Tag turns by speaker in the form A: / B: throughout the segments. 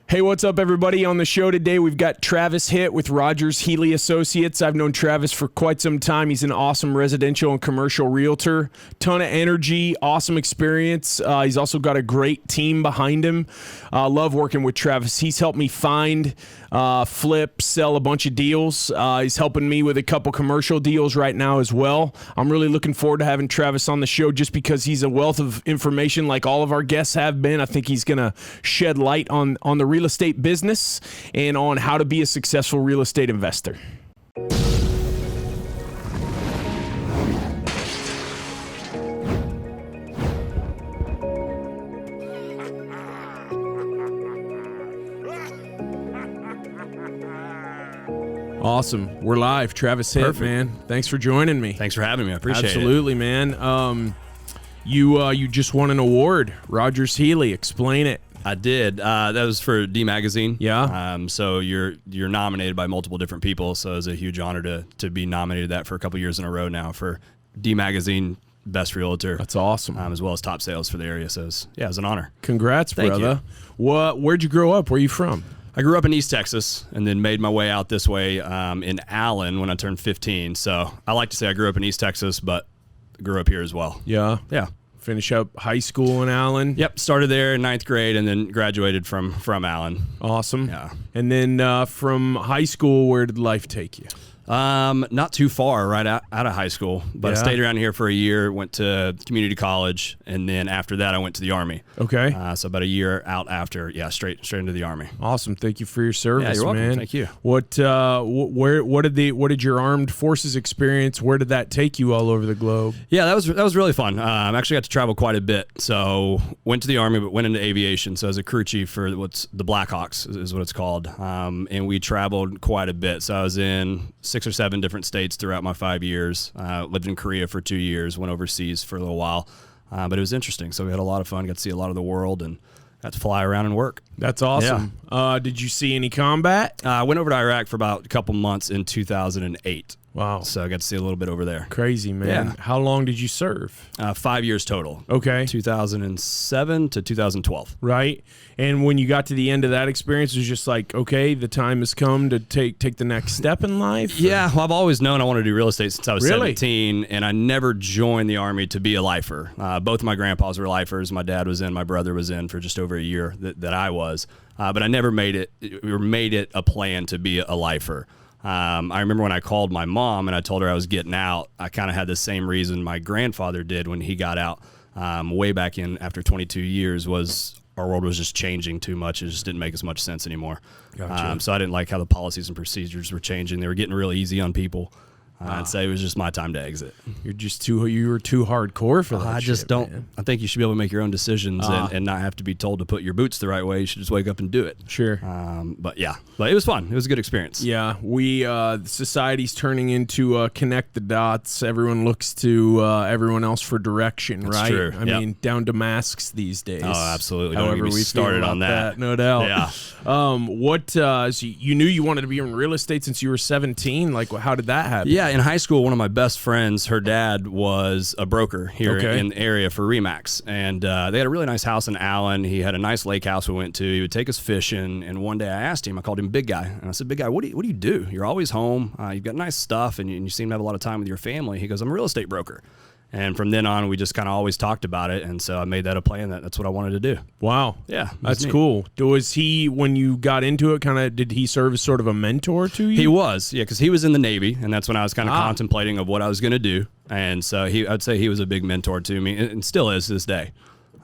A: Hey, what's up, everybody? On the show today, we've got Travis Hitt with Rogers Healy Associates. I've known Travis for quite some time. He's an awesome residential and commercial realtor. Ton of energy, awesome experience. He's also got a great team behind him. Love working with Travis. He's helped me find, flip, sell a bunch of deals. He's helping me with a couple commercial deals right now as well. I'm really looking forward to having Travis on the show just because he's a wealth of information like all of our guests have been. I think he's going to shed light on the real estate business and on how to be a successful real estate investor. Awesome. We're live. Travis Hitt, man. Thanks for joining me.
B: Thanks for having me. I appreciate it.
A: Absolutely, man. You just won an award, Rogers Healy. Explain it.
B: I did. That was for D Magazine.
A: Yeah.
B: So you're nominated by multiple different people. So it was a huge honor to be nominated that for a couple years in a row now for D Magazine Best Realtor.
A: That's awesome.
B: As well as top sales for the area. So it was an honor.
A: Congrats,
B: Thank
A: brother. Where'd you grow up? Where are you from?
B: I grew up in East Texas and then made my way out this way in Allen when I turned 15. So I like to say I grew up in East Texas, but grew up here as well.
A: Yeah.
B: Yeah.
A: Finish up high school in Allen.
B: Yep. Started there in 9th grade and then graduated from Allen.
A: Awesome.
B: Yeah.
A: And then from high school, where did life take you?
B: Not too far right out of high school, but I
A: Yeah.
B: stayed around here for a year, went to community college, and then after that I went to the Army.
A: Okay.
B: So about a year out after, straight into the Army.
A: Awesome. Thank you for your service,
B: Yeah, you're welcome.
A: man.
B: Thank you.
A: What did your armed forces experience? Where did that take you all over the globe?
B: Yeah, that was really fun. I actually got to travel quite a bit. So went to the Army, but went into aviation. So I was a crew chief for what's the Blackhawks is what it's called. And we traveled quite a bit. So I was in 6 or 7 different states throughout my 5 years. Lived in Korea for 2 years, went overseas for a little while. But it was interesting. So we had a lot of fun, got to see a lot of the world, and got to fly around and work.
A: That's awesome. Yeah. Did you see any combat?
B: I went over to Iraq for about a couple months in 2008.
A: Wow.
B: So I got to see a little bit over there.
A: Crazy, man.
B: Yeah.
A: How long did you serve?
B: 5 years total.
A: Okay.
B: 2007 to 2012.
A: Right. And when you got to the end of that experience, it was just like, okay, the time has come to take the next step in life?
B: Yeah, well, I've always known I wanted to do real estate since I was
A: Really?
B: 17, and I never joined the Army to be a lifer. Both of my grandpas were lifers. My dad was in, my brother was in for just over a year that I was. But I never made it a plan to be a lifer. I remember when I called my mom and I told her I was getting out, I kind of had the same reason my grandfather did when he got out way back in after 22 years was our world was just changing too much. It just didn't make as much sense anymore.
A: Gotcha.
B: So I didn't like how the policies and procedures were changing. They were getting real easy on people. I'd say it was just my time to exit.
A: You were too hardcore for that.
B: I just
A: shit,
B: don't.
A: man.
B: I think you should be able to make your own decisions and not have to be told to put your boots the right way. You should just wake up and do it.
A: Sure.
B: But it was fun. It was a good experience.
A: Yeah, society's turning into connect the dots. Everyone looks to everyone else for direction,
B: That's
A: right?
B: true.
A: I mean, down to masks these days.
B: Oh, absolutely. Don't
A: However,
B: get me
A: we
B: started
A: feel
B: on
A: about
B: that.
A: no doubt.
B: Yeah.
A: So you knew you wanted to be in real estate since you were 17. Like, how did that happen?
B: Yeah, in high school, one of my best friends, her dad was a broker here in the area for Remax, and they had a really nice house in Allen. He had a nice lake house we went to. He would take us fishing, and one day I asked him, I called him Big Guy, and I said, Big Guy, what do you do? You're always home. You've got nice stuff, and you seem to have a lot of time with your family. He goes, I'm a real estate broker. And from then on, we just kind of always talked about it, and so I made that a plan. That's what I wanted to do.
A: Wow.
B: Yeah,
A: That's cool. Was he, when you got into it, did he serve as sort of a mentor to you?
B: He was, yeah, because he was in the Navy, and that's when I was kind of contemplating of what I was going to do. And so I'd say he was a big mentor to me, and still is to this day.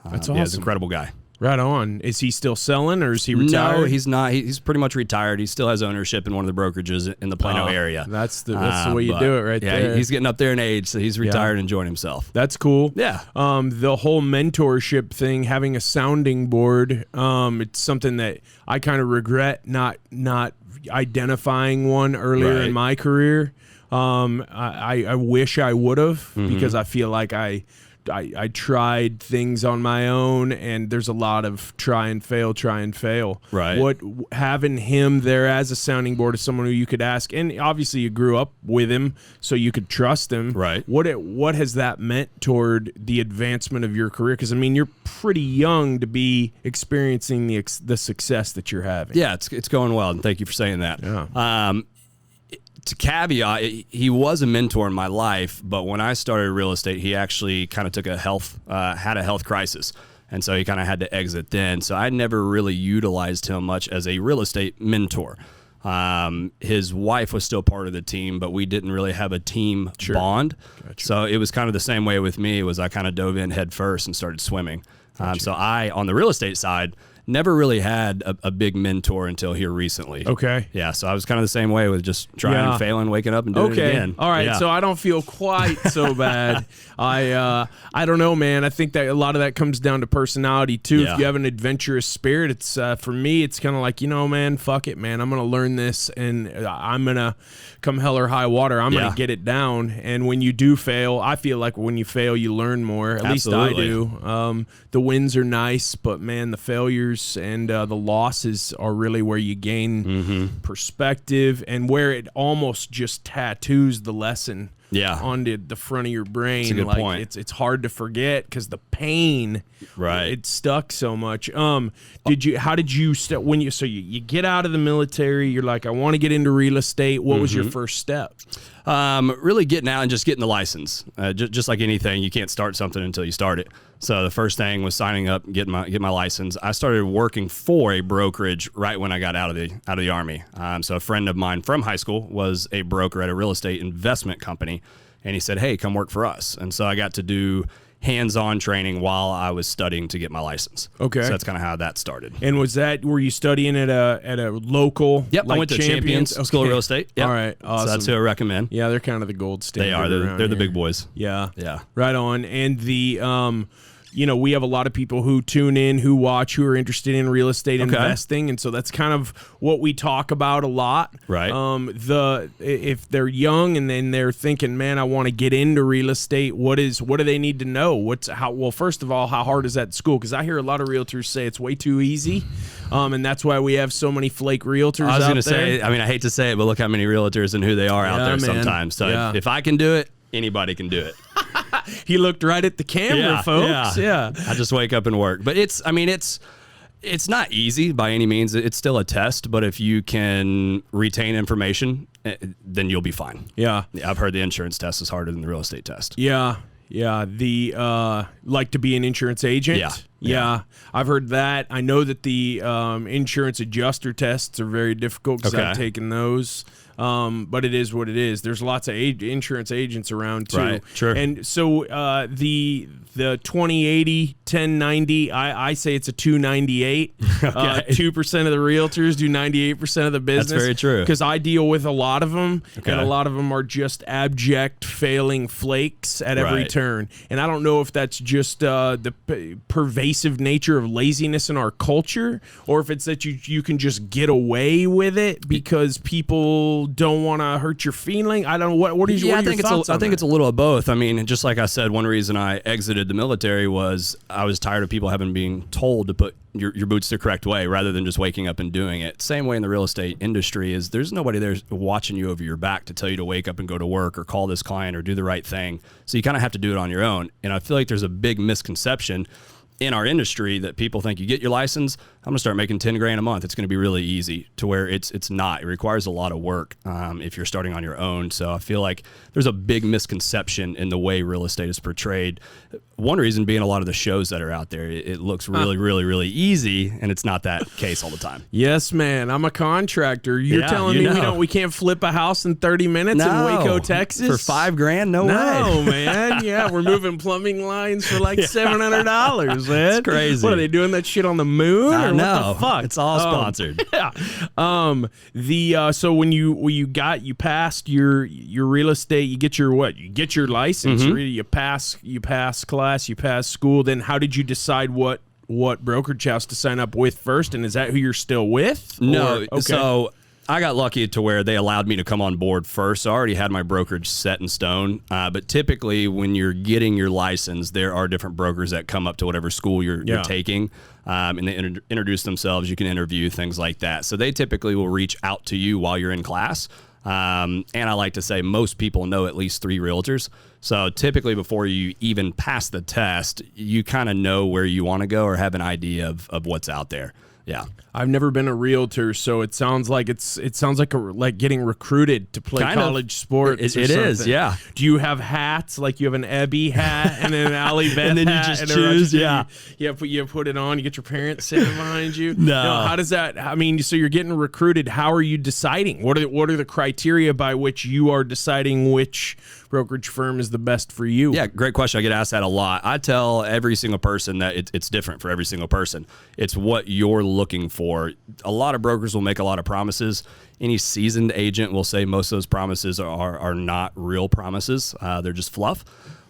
A: That's awesome.
B: Yeah, he's an incredible guy.
A: Right on. Is he still selling, or is he retired?
B: No, he's not. He's pretty much retired. He still has ownership in one of the brokerages in the Plano area.
A: That's the way you do it right there.
B: Yeah, he's getting up there in age, so he's retired and enjoying himself.
A: That's cool.
B: Yeah.
A: The whole mentorship thing, having a sounding board, it's something that I kind of regret not identifying one earlier in my career. I wish I would have because I feel like I I tried things on my own, and there's a lot of try and fail.
B: Right.
A: What having him there as a sounding board, as someone who you could ask, and obviously you grew up with him, so you could trust him.
B: Right.
A: What has that meant toward the advancement of your career? Because I mean, you're pretty young to be experiencing the success that you're having.
B: Yeah, it's going well, and thank you for saying that.
A: Yeah.
B: To caveat, he was a mentor in my life, but when I started real estate, he actually kind of took had a health crisis. And so he kind of had to exit then. So I never really utilized him much as a real estate mentor. His wife was still part of the team, but we didn't really have a team bond. Gotcha. So it was kind of the same way with me. I kind of dove in head first and started swimming. So I, on the real estate side, never really had a big mentor until here recently.
A: Okay.
B: Yeah, so I was kind of the same way with just trying, failing, waking up, and doing it again.
A: All right, so I don't feel quite so bad. I don't know, man. I think that a lot of that comes down to personality, too.
B: Yeah.
A: If you have an adventurous spirit, it's for me, it's kind of like, man, fuck it, man. I'm going to learn this, and I'm going to come hell or high water. I'm going to get it down. And when you do fail, I feel like when you fail, you learn more. At least I do. The wins are nice, but, man, the failures and the losses are really where you gain perspective and where it almost just tattoos the lesson onto the front of your brain.
B: That's a good point.
A: It's hard to forget because the pain, it stuck so much. How did you when you get out of the military, you're like, I want to get into real estate. What was your first step?
B: Really getting out and just getting the license. Just like anything, you can't start something until you start it. So the first thing was signing up, getting my license. I started working for a brokerage right when I got out of the Army. So a friend of mine from high school was a broker at a real estate investment company, and he said, "Hey, come work for us." And so I got to do hands-on training while I was studying to get my license.
A: Okay.
B: So that's kind of how that started.
A: And were you studying at a local?
B: Yep, I went to Champions School of Real Estate. Yep.
A: All right, awesome.
B: So that's who I recommend.
A: Yeah, they're kind of the gold standard.
B: They are. They're the big boys.
A: Yeah.
B: Yeah.
A: Right on. And the we have a lot of people who tune in, who watch, who are interested in real estate investing, and so that's kind of what we talk about a lot.
B: Right.
A: If they're young and then they're thinking, man, I want to get into real estate, what do they need to know? First of all, how hard is that at school? Because I hear a lot of realtors say it's way too easy, and that's why we have so many flake realtors.
B: I was going to say, I hate to say it, but look how many realtors and who they are out there sometimes. So if I can do it, anybody can do it.
A: He looked right at the camera, folks. Yeah.
B: I just wake up and work. But it's not easy by any means. It's still a test, but if you can retain information, then you'll be fine.
A: Yeah.
B: I've heard the insurance test is harder than the real estate test.
A: Yeah. Yeah. The like to be an insurance agent. Yeah. I've heard that. I know that the insurance adjuster tests are very difficult because I've taken those. But it is what it is. There's lots of insurance agents around too.
B: Right, sure.
A: And so the 2080 1090, I say it's a 298. 2% of the realtors do 98% of the business.
B: That's very true.
A: Because I deal with a lot of them, and a lot of them are just abject failing flakes at every turn. And I don't know if that's just the pervasive nature of laziness in our culture, or if it's that you can just get away with it because people don't want to hurt your feeling. I don't know. What are your thoughts on
B: I think it's a little of both. I mean, just like I said, one reason I exited the military was I was tired of people being told to put your boots the correct way rather than just waking up and doing it. Same way in the real estate industry is there's nobody there watching you over your back to tell you to wake up and go to work or call this client or do the right thing. So you kind of have to do it on your own. And I feel like there's a big misconception in our industry that people think you get your license, I'm going to start making 10 grand a month. It's going to be really easy, to where it's not. It requires a lot of work if you're starting on your own. So I feel like there's a big misconception in the way real estate is portrayed. One reason being a lot of the shows that are out there, it looks really, really, really easy, and it's not that case all the time.
A: Yes, man. I'm a contractor. You're telling me we can't flip a house in 30 minutes in Waco, Texas?
B: For $5 grand? No way.
A: No, man. Yeah, we're moving plumbing lines for like $700, man.
B: It's crazy.
A: What, are they doing that shit on the moon?
B: I know.
A: What the fuck?
B: It's all sponsored.
A: Yeah. So when you passed your real estate, you get your license.
B: Mm-hmm.
A: You pass class, you pass school. Then how did you decide what brokerage house to sign up with first? And is that who you're still with?
B: No.
A: Okay.
B: So I got lucky to where they allowed me to come on board first. So I already had my brokerage set in stone. But typically when you're getting your license, there are different brokers that come up to whatever school you're taking. And they introduce themselves. You can interview, things like that. So they typically will reach out to you while you're in class. And I like to say most people know at least 3 realtors. So typically before you even pass the test, you kind of know where you want to go or have an idea of what's out there. Yeah.
A: I've never been a realtor, so it sounds like like getting recruited to play college sports.
B: It is, yeah.
A: Do you have hats? Like you have an Ebby hat and then an Allie Beth
B: and then you
A: hat,
B: just
A: and
B: choose, yeah.
A: You put it on. You get your parents sitting behind you.
B: No.
A: How does that? I mean, so you're getting recruited. How are you deciding? What are the criteria by which you are deciding which brokerage firm is the best for you?
B: Yeah, great question. I get asked that a lot. I tell every single person that it's different for every single person. It's what you're looking for. A lot of brokers will make a lot of promises. Any seasoned agent will say most of those promises are not real promises. They're just fluff.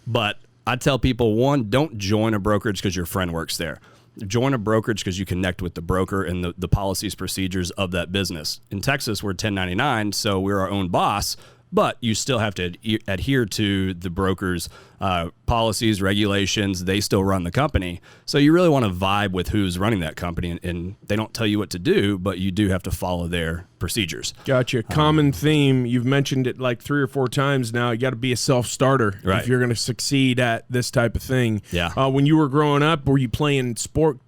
B: But I tell people, one, don't join a brokerage because your friend works there. Join a brokerage because you connect with the broker and the policies, procedures of that business. In Texas, we're 1099, so we're our own boss. But you still have to adhere to the broker's policies, regulations. They still run the company. So you really want to vibe with who's running that company. And they don't tell you what to do, but you do have to follow their procedures.
A: Gotcha. Common theme. You've mentioned it like 3 or 4 times now. You got to be a self-starter if you're going to succeed at this type of thing.
B: Yeah.
A: When you were growing up, were you playing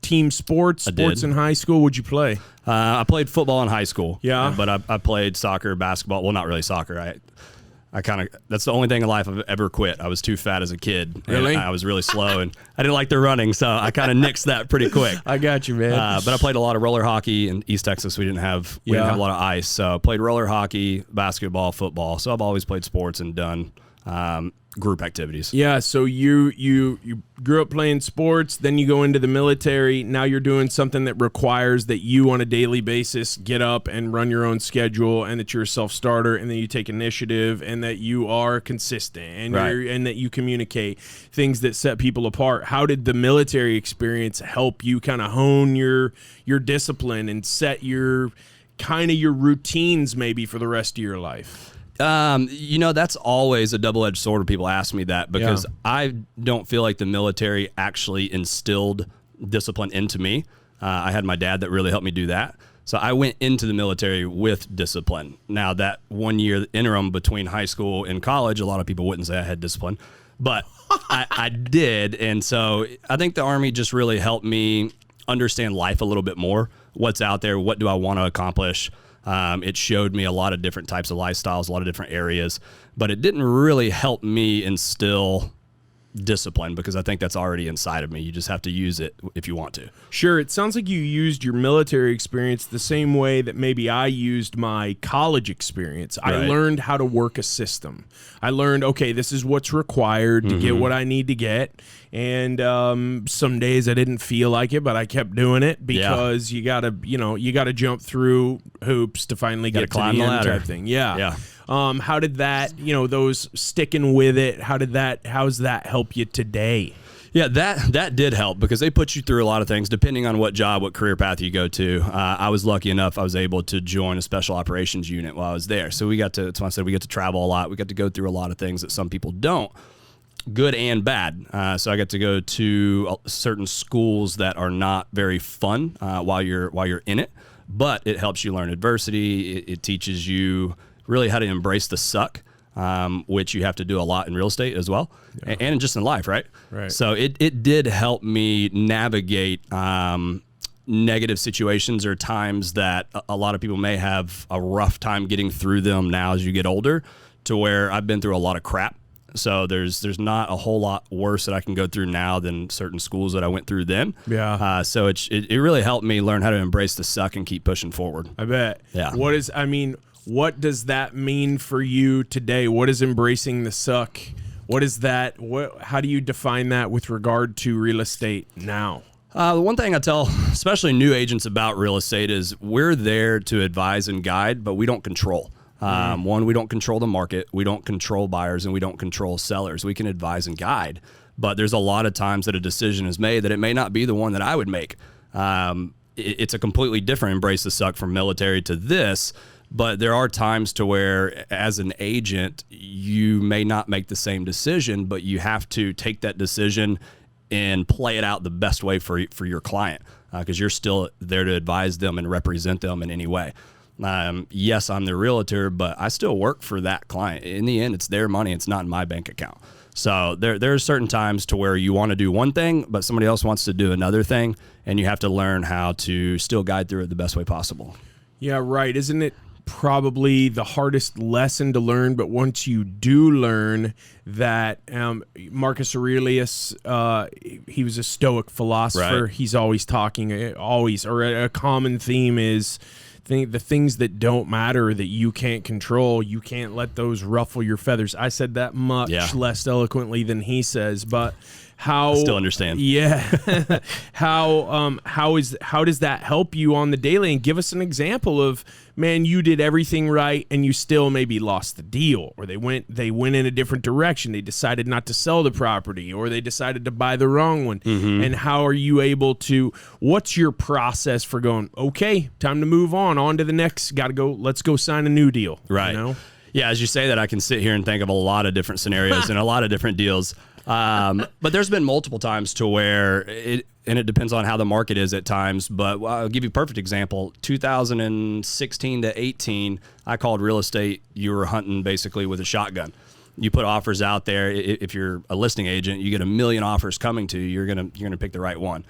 A: team sports in high school? What'd you play?
B: I played football in high school.
A: Yeah.
B: But I played soccer, basketball. Well, not really soccer. That's the only thing in life I've ever quit. I was too fat as a kid.
A: Really?
B: I was really slow, and I didn't like the running, so I kind of nixed that pretty quick.
A: I got you, man.
B: But I played a lot of roller hockey in East Texas. We didn't have a lot of ice, so I played roller hockey, basketball, football. So I've always played sports and done group activities.
A: Yeah, so you grew up playing sports, then you go into the military. Now you're doing something that requires that you on a daily basis get up and run your own schedule, and that you're a self-starter, and that you take initiative, and that you are consistent, and and that you communicate, things that set people apart. How did the military experience help you kind of hone your discipline and set your routines maybe for the rest of your life?
B: That's always a double-edged sword when people ask me that, because I don't feel like the military actually instilled discipline into me. I had my dad that really helped me do that. So I went into the military with discipline. Now, that 1 year interim between high school and college, a lot of people wouldn't say I had discipline, but I did. And so I think the Army just really helped me understand life a little bit more. What's out there? What do I want to accomplish? It showed me a lot of different types of lifestyles, a lot of different areas, but it didn't really help me instill discipline, because I think that's already inside of me. You just have to use it if you want to.
A: Sure. It sounds like you used your military experience the same way that maybe I used my college experience. I learned how to work a system. I learned, okay, this is what's required to get what I need to get. And some days I didn't feel like it, but I kept doing it because you gotta jump through hoops to finally get to the end
B: ladder
A: type thing. Yeah. How did that, those sticking with it, how's that help you today?
B: Yeah, that did help, because they put you through a lot of things depending on what career path you go to. I was lucky enough, I was able to join a special operations unit while I was there. So that's why I said we get to travel a lot. We got to go through a lot of things that some people don't, good and bad. So I got to go to certain schools that are not very fun while you're in it, but it helps you learn adversity. It teaches you really how to embrace the suck, which you have to do a lot in real estate as well, and just in life, right?
A: Right.
B: So it did help me navigate negative situations, or times that a lot of people may have a rough time getting through them now as you get older, to where I've been through a lot of crap. So there's not a whole lot worse that I can go through now than certain schools that I went through then.
A: Yeah.
B: So it really helped me learn how to embrace the suck and keep pushing forward.
A: I bet.
B: Yeah.
A: What does that mean for you today? What is embracing the suck? What is that? How do you define that with regard to real estate now?
B: The one thing I tell, especially new agents about real estate, is we're there to advise and guide, but we don't control. One, we don't control the market, we don't control buyers, and we don't control sellers. We can advise and guide, but there's a lot of times that a decision is made that it may not be the one that I would make. It's a completely different embrace the suck from military to this, But there are times to where, as an agent, you may not make the same decision, but you have to take that decision and play it out the best way for your client, because you're still there to advise them and represent them in any way. Yes, I'm the realtor, but I still work for that client. In the end, it's their money. It's not in my bank account. So there are certain times to where you want to do one thing, but somebody else wants to do another thing, and you have to learn how to still guide through it the best way possible. Yeah, right.
A: Isn't it probably the hardest lesson to learn? But once you do learn that, Marcus Aurelius, he was a Stoic philosopher.
B: Right.
A: He's always talking, or a common theme is the things that don't matter, that you can't control, you can't let those ruffle your feathers. I said that much less eloquently than he says, but how
B: I still understand.
A: Yeah. how does that help you on the daily? And give us an example of, man, you did everything right and you still maybe lost the deal, or they went in a different direction. They decided not to sell the property, or they decided to buy the wrong one.
B: Mm-hmm.
A: And how are you able to, what's your process for going, okay, time to move on to the next, let's go sign a new deal.
B: Right.
A: You know?
B: Yeah, as you say that, I can sit here and think of a lot of different scenarios and a lot of different deals. But there's been multiple times to where it depends on how the market is at times. But I'll give you a perfect example. 2016 to 18, I called real estate. You were hunting basically with a shotgun. You put offers out there. If you're a listing agent, you get 1 million offers coming to you. You're gonna pick the right one.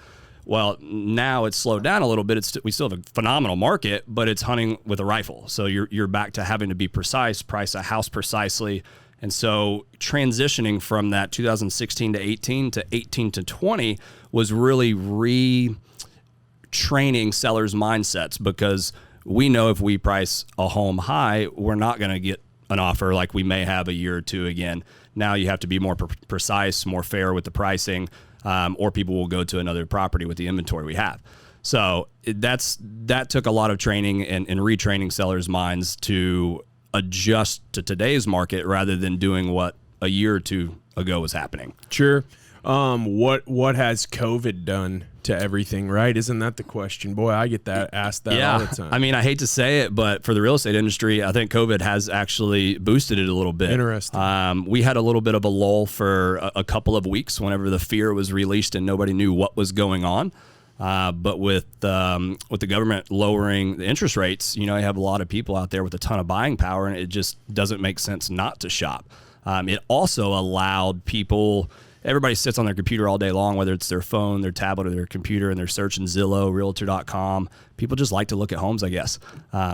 B: Well, now it's slowed down a little bit. We still have a phenomenal market, but it's hunting with a rifle. So you're back to having to be precise, price a house precisely. And so transitioning from that 2016 to 18 to 18 to 20 was really retraining sellers' mindsets, because we know if we price a home high, we're not going to get an offer like we may have a year or two again. Now you have to be more precise, more fair with the pricing, or people will go to another property with the inventory we have. So that took a lot of training and retraining sellers' minds to adjust to today's market rather than doing what a year or two ago was happening.
A: Sure. What has COVID done to everything, right? Isn't that the question? Boy, I get asked that all the time.
B: I mean, I hate to say it, but for the real estate industry, I think COVID has actually boosted it a little bit.
A: Interesting.
B: We had a little bit of a lull for a couple of weeks whenever the fear was released and nobody knew what was going on. But with the government lowering the interest rates, you have a lot of people out there with a ton of buying power, and it just doesn't make sense not to shop. It also allowed people. Everybody sits on their computer all day long, whether it's their phone, their tablet, or their computer, and they're searching Zillow, Realtor.com. People just like to look at homes, I guess,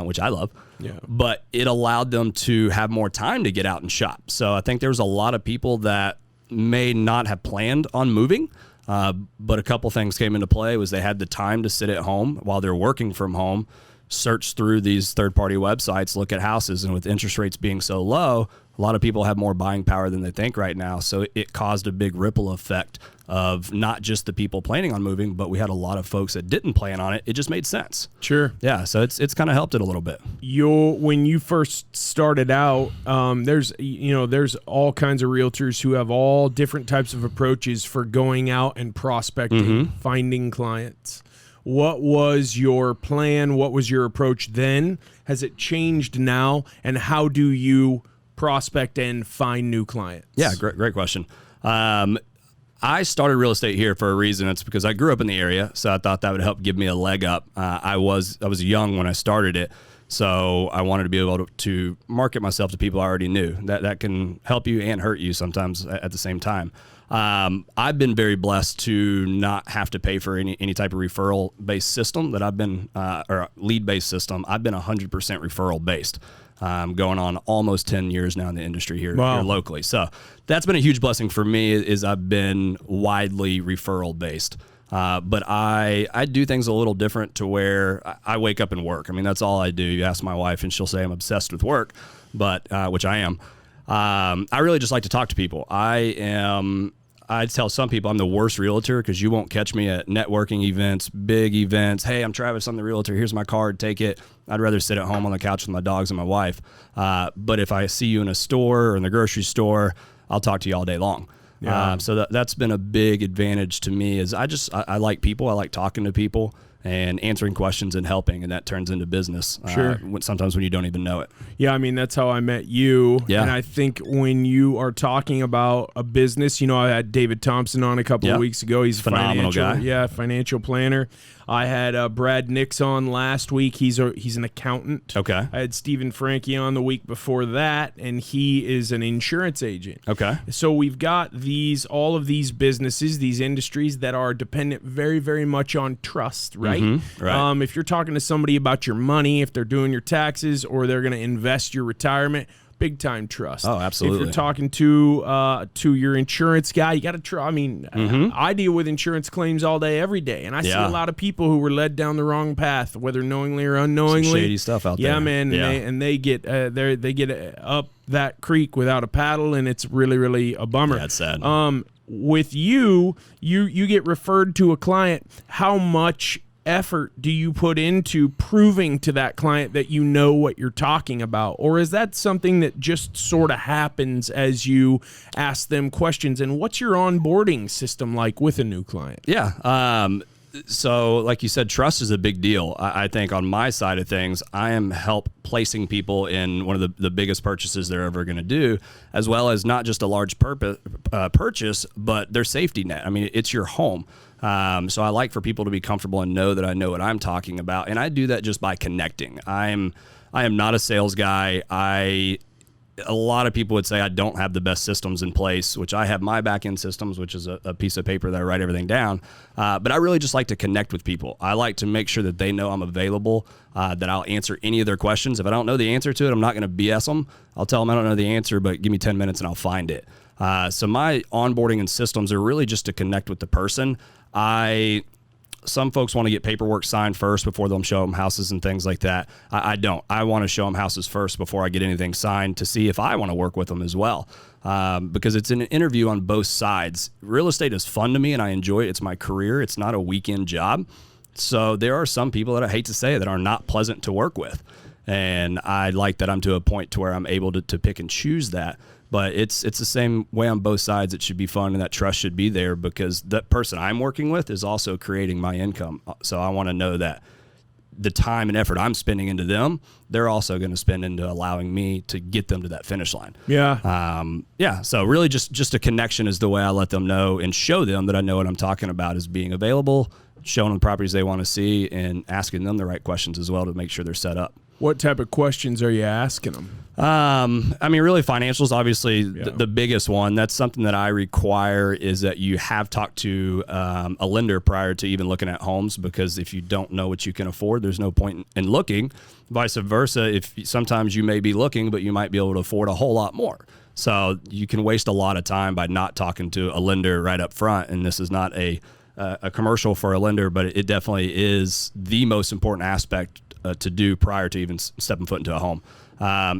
B: which I love.
A: Yeah.
B: But it allowed them to have more time to get out and shop. So I think there was a lot of people that may not have planned on moving, but a couple things came into play. Was they had the time to sit at home while they're working from home, search through these third-party websites, look at houses, and with interest rates being so low, a lot of people have more buying power than they think right now. So it caused a big ripple effect of not just the people planning on moving, but we had a lot of folks that didn't plan on it. It just made sense.
A: Sure.
B: Yeah. So it's kind of helped it a little bit.
A: When you first started out, there's all kinds of realtors who have all different types of approaches for going out and prospecting, finding clients. What was your plan? What was your approach then? Has it changed now? And how do you prospect and find new clients?
B: Yeah, great question. I started real estate here for a reason. It's because I grew up in the area, so I thought that would help give me a leg up. I was young when I started it, so I wanted to be able to market myself to people I already knew. That can help you and hurt you sometimes at the same time. I've been very blessed to not have to pay for any type of referral-based system that I've been, or lead-based system. I've been 100% referral-based. Going on almost 10 years now in the industry here locally. So that's been a huge blessing for me, is I've been widely referral based. But I do things a little different to where I wake up and work. I mean, that's all I do. You ask my wife and she'll say I'm obsessed with work, but which I am. I really just like to talk to people. I tell some people I'm the worst realtor because you won't catch me at networking events, big events. Hey, I'm Travis, I'm the realtor. Here's my card, take it. I'd rather sit at home on the couch with my dogs and my wife. But if I see you in a store or in the grocery store, I'll talk to you all day long. Yeah. So that's been a big advantage to me. Is I like people. I like talking to people. and answering questions and helping, and that turns into business.
A: Sure.
B: Sometimes when you don't even know it.
A: Yeah, I mean, that's how I met you.
B: Yeah.
A: And I think when you are talking about a business, I had David Thompson on a couple of weeks ago. He's a
B: phenomenal guy.
A: Yeah, financial planner. I had Brad Nix on last week. He's an accountant.
B: Okay.
A: I had Stephen Frankie on the week before that, and he is an insurance agent.
B: Okay.
A: So we've got all of these businesses, these industries that are dependent very, very much on trust, right?
B: Mm-hmm. Right.
A: If you're talking to somebody about your money, if they're doing your taxes or they're going to invest your retirement, big time trust.
B: Oh, absolutely.
A: If you're talking to your insurance guy, you got to trust. I mean, I deal with insurance claims all day, every day, and I see a lot of people who were led down the wrong path, whether knowingly or unknowingly.
B: Some shady stuff out there.
A: Yeah, man.
B: Yeah.
A: And they get up that creek without a paddle, and it's really, really a bummer.
B: Yeah, it's sad.
A: With you get referred to a client. How much effort do you put into proving to that client that you know what you're talking about? Or is that something that just sort of happens as you ask them questions? And what's your onboarding system like with a new client?
B: Yeah. So like you said, trust is a big deal. I think on my side of things, I am placing people in one of the biggest purchases they're ever going to do, as well as not just a large purchase, but their safety net. I mean, it's your home. So I like for people to be comfortable and know that I know what I'm talking about. And I do that just by connecting. I am not a sales guy. A lot of people would say I don't have the best systems in place, which I have my back-end systems, which is a piece of paper that I write everything down. But I really just like to connect with people. I like to make sure that they know I'm available, that I'll answer any of their questions. If I don't know the answer to it, I'm not going to BS them. I'll tell them I don't know the answer, but give me 10 minutes and I'll find it. So my onboarding and systems are really just to connect with the person. Some folks want to get paperwork signed first before they'll show them houses and things like that. I don't. I want to show them houses first before I get anything signed to see if I want to work with them as well. Because it's an interview on both sides. Real estate is fun to me and I enjoy it. It's my career. It's not a weekend job. So there are some people that I hate to say it that are not pleasant to work with. And I like that I'm to a point to where I'm able to pick and choose that. But it's the same way on both sides. It should be fun and that trust should be there because that person I'm working with is also creating my income. So I want to know that the time and effort I'm spending into them, they're also going to spend into allowing me to get them to that finish line.
A: Yeah.
B: So really just a connection is the way I let them know and show them that I know what I'm talking about is being available, showing them the properties they want to see and asking them the right questions as well to make sure they're set up.
A: What type of questions are you asking them?
B: I mean, really financials, obviously the biggest one. That's something that I require is that you have talked to a lender prior to even looking at homes, because if you don't know what you can afford, there's no point in looking. Vice versa, if sometimes you may be looking, but you might be able to afford a whole lot more. So you can waste a lot of time by not talking to a lender right up front. And this is not a commercial for a lender, but it definitely is the most important aspect to do prior to even stepping foot into a home.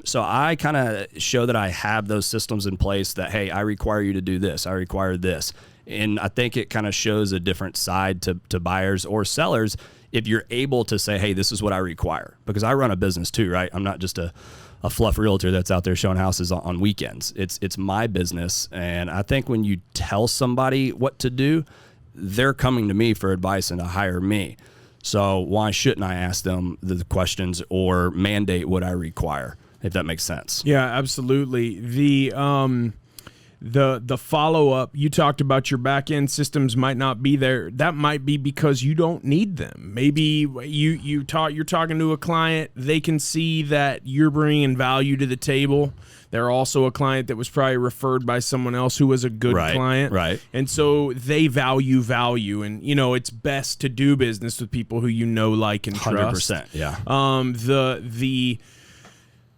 B: So I kind of show that I have those systems in place that, hey, I require you to do this. I require this. And I think it kind of shows a different side to buyers or sellers if you're able to say, hey, this is what I require. Because I run a business too, right? I'm not just a fluff realtor that's out there showing houses on weekends. It's my business. And I think when you tell somebody what to do, they're coming to me for advice and to hire me. So why shouldn't I ask them the questions or mandate what I require, if that makes sense?
A: Yeah, absolutely. The follow-up, you talked about your back-end systems might not be there. That might be because you don't need them. Maybe you're talking to a client, they can see that you're bringing value to the table. They're also a client that was probably referred by someone else who was a good client. Right. And so they value. And, it's best to do business with people who you know, like, and trust.
B: 100%, yeah.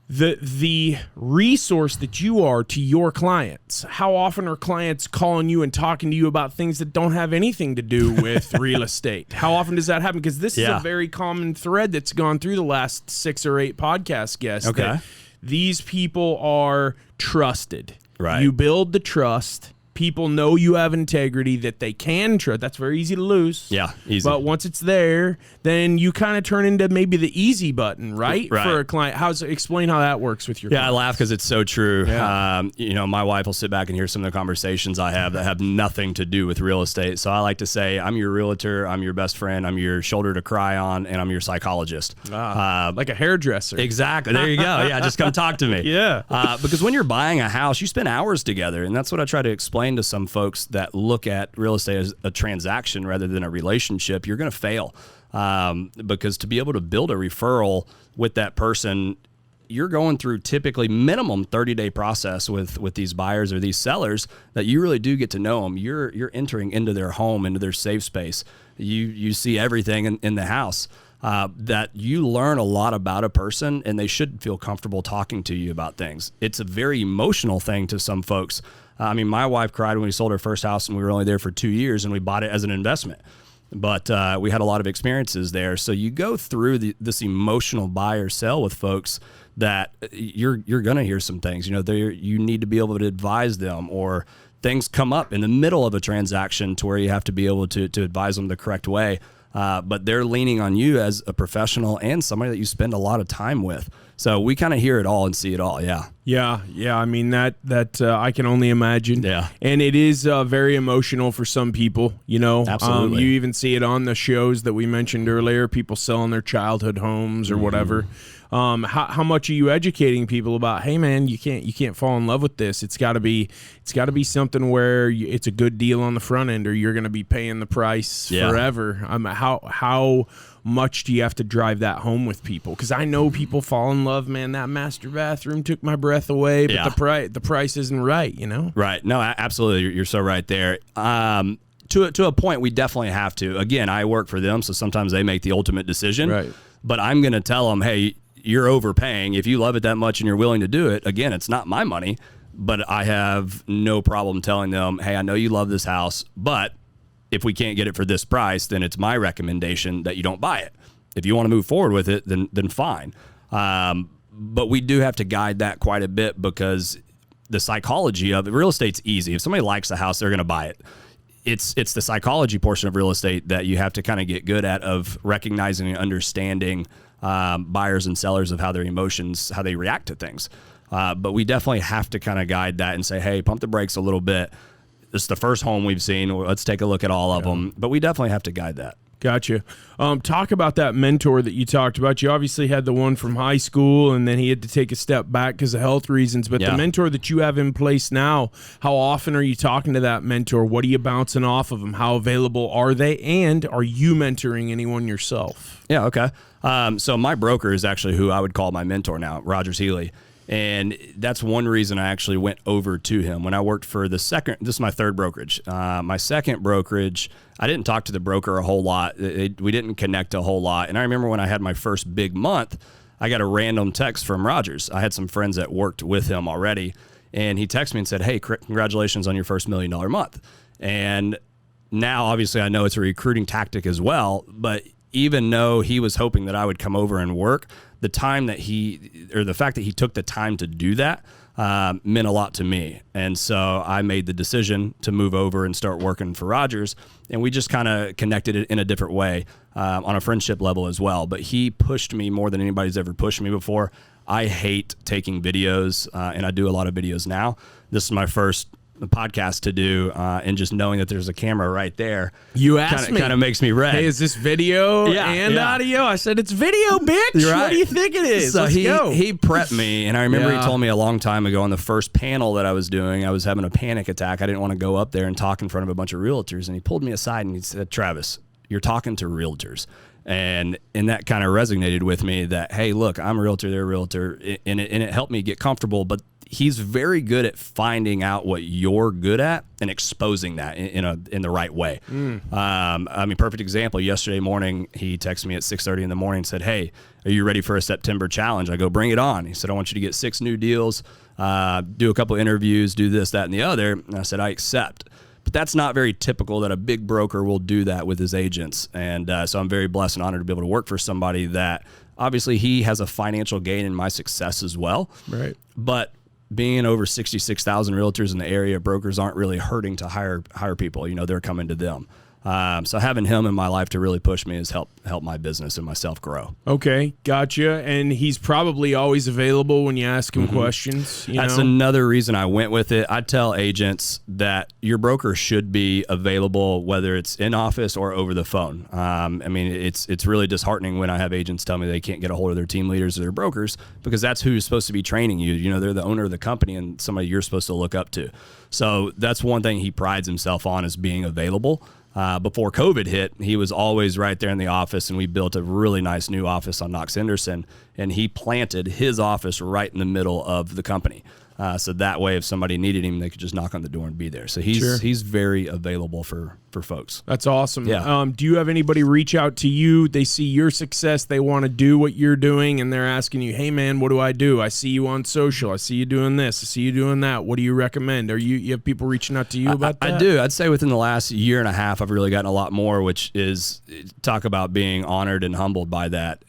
A: The resource that you are to your clients. How often are clients calling you and talking to you about things that don't have anything to do with real estate? How often does that happen? Because this is a very common thread that's gone through the last 6 or 8 podcast guests.
B: Okay.
A: These people are trusted.
B: Right.
A: You build the trust, people know you have integrity, that they can trust. That's very easy to lose.
B: Yeah, easy.
A: But once it's there, then you kind of turn into maybe the easy button, right?
B: Right.
A: For a client. Explain how that works with your
B: Yeah,
A: clients.
B: I laugh because it's so true.
A: Yeah.
B: My wife will sit back and hear some of the conversations I have that have nothing to do with real estate. So I like to say, I'm your realtor, I'm your best friend, I'm your shoulder to cry on, and I'm your psychologist.
A: Like a hairdresser.
B: Exactly. There you go. Yeah, just come talk to me.
A: Yeah.
B: Because when you're buying a house, you spend hours together. And that's what I try to explain to some folks that look at real estate as a transaction rather than a relationship. You're going to fail. Because to be able to build a referral with that person, you're going through typically minimum 30-day process with these buyers or these sellers that you really do get to know them. You're entering into their home, into their safe space. You see everything in the house. That you learn a lot about a person, and they should feel comfortable talking to you about things. It's a very emotional thing to some folks. My wife cried when we sold our first house, and we were only there for 2 years, and we bought it as an investment. But we had a lot of experiences there. So you go through this emotional buy or sell with folks that you're going to hear some things. You need to be able to advise them, or things come up in the middle of a transaction to where you have to be able to advise them the correct way. But they're leaning on you as a professional and somebody that you spend a lot of time with. So we kind of hear it all and see it all. Yeah.
A: Yeah. I mean, that I can only imagine.
B: Yeah.
A: And it is very emotional for some people,
B: Absolutely.
A: You even see it on the shows that we mentioned earlier, people selling their childhood homes or whatever. How much are you educating people about, hey man, you can't fall in love with this. It's got to be something where it's a good deal on the front end, or you're going to be paying the price forever. How much do you have to drive that home with people? Because I know people fall in love, man. That master bathroom took my breath away, but the price isn't right,
B: Right. No, absolutely. You're so right there. To a point, we definitely have to. Again, I work for them, so sometimes they make the ultimate decision.
A: Right.
B: But I'm going to tell them, hey, you're overpaying. If you love it that much and you're willing to do it, again, it's not my money, but I have no problem telling them, hey, I know you love this house, but if we can't get it for this price, then it's my recommendation that you don't buy it. If you want to move forward with it, then fine. But we do have to guide that quite a bit, because the psychology of it, real estate's easy. If somebody likes a house, they're going to buy it. It's the psychology portion of real estate that you have to kind of get good at, of recognizing and understanding buyers and sellers, of how their emotions, how they react to things. But we definitely have to kind of guide that and say, hey, pump the brakes a little bit. This is the first home we've seen. Let's take a look at all of them. But we definitely have to guide that.
A: Gotcha. Talk about that mentor that you talked about. You obviously had the one from high school, and then he had to take a step back because of health reasons. But the mentor that you have in place now, how often are you talking to that mentor? What are you bouncing off of them? How available are they? And are you mentoring anyone yourself?
B: Yeah, okay. So my broker is actually who I would call my mentor now, Healy. And that's one reason I actually went over to him. When I worked for this is my third brokerage. My second brokerage, I didn't talk to the broker a whole lot. We didn't connect a whole lot. And I remember when I had my first big month, I got a random text from Rogers. I had some friends that worked with him already. And he texted me and said, hey, congratulations on your first $1 million month. And now, obviously, I know it's a recruiting tactic as well. But even though he was hoping that I would come over and work, the fact that he took the time to do that meant a lot to me. And so I made the decision to move over and start working for Rogers. And we just kind of connected it in a different way on a friendship level as well. But he pushed me more than anybody's ever pushed me before. I hate taking videos, and I do a lot of videos now. This is my first podcast to do, and just knowing that there's a camera right there,
A: you asked me,
B: kind of makes me red.
A: Hey, is this video and audio? I said, it's video, bitch.
B: You're right.
A: What do you think it is?
B: So
A: Let's go.
B: He prepped me, and I remember he told me a long time ago on the first panel that I was doing, I was having a panic attack. I didn't want to go up there and talk in front of a bunch of realtors, and he pulled me aside and he said, Travis, you're talking to realtors. And that kind of resonated with me, that, hey, look, I'm a realtor, they're a realtor, and it helped me get comfortable. But he's very good at finding out what you're good at and exposing that in the right way. Perfect example. Yesterday morning, he texted me at 6:30 in the morning and said, hey, are you ready for a September challenge? I go, bring it on. He said, I want you to get 6 new deals, do a couple interviews, do this, that, and the other. And I said, I accept. But that's not very typical that a big broker will do that with his agents. And so I'm very blessed and honored to be able to work for somebody that obviously he has a financial gain in my success as well.
A: Right.
B: But being in over 66,000 realtors in the area, brokers aren't really hurting to hire people. They're coming to them. So having him in my life to really push me has helped my business and myself grow.
A: Okay, gotcha. And he's probably always available when you ask him questions.
B: That's another reason I went with it. I tell agents that your broker should be available, whether it's in office or over the phone. It's really disheartening when I have agents tell me they can't get a hold of their team leaders or their brokers, because that's who's supposed to be training you. They're the owner of the company and somebody you're supposed to look up to. So that's one thing he prides himself on, is being available. Before COVID hit, he was always right there in the office, and we built a really nice new office on Knox Henderson, and he planted his office right in the middle of the company. So that way, if somebody needed him, they could just knock on the door and be there. So he's very available for folks.
A: That's awesome.
B: Yeah.
A: Do you have anybody reach out to you? They see your success. They want to do what you're doing, and they're asking you, hey, man, what do? I see you on social. I see you doing this. I see you doing that. What do you recommend? You have people reaching out to you about that?
B: I do. I'd say within the last year and a half, I've really gotten a lot more, which is, talk about being honored and humbled by that.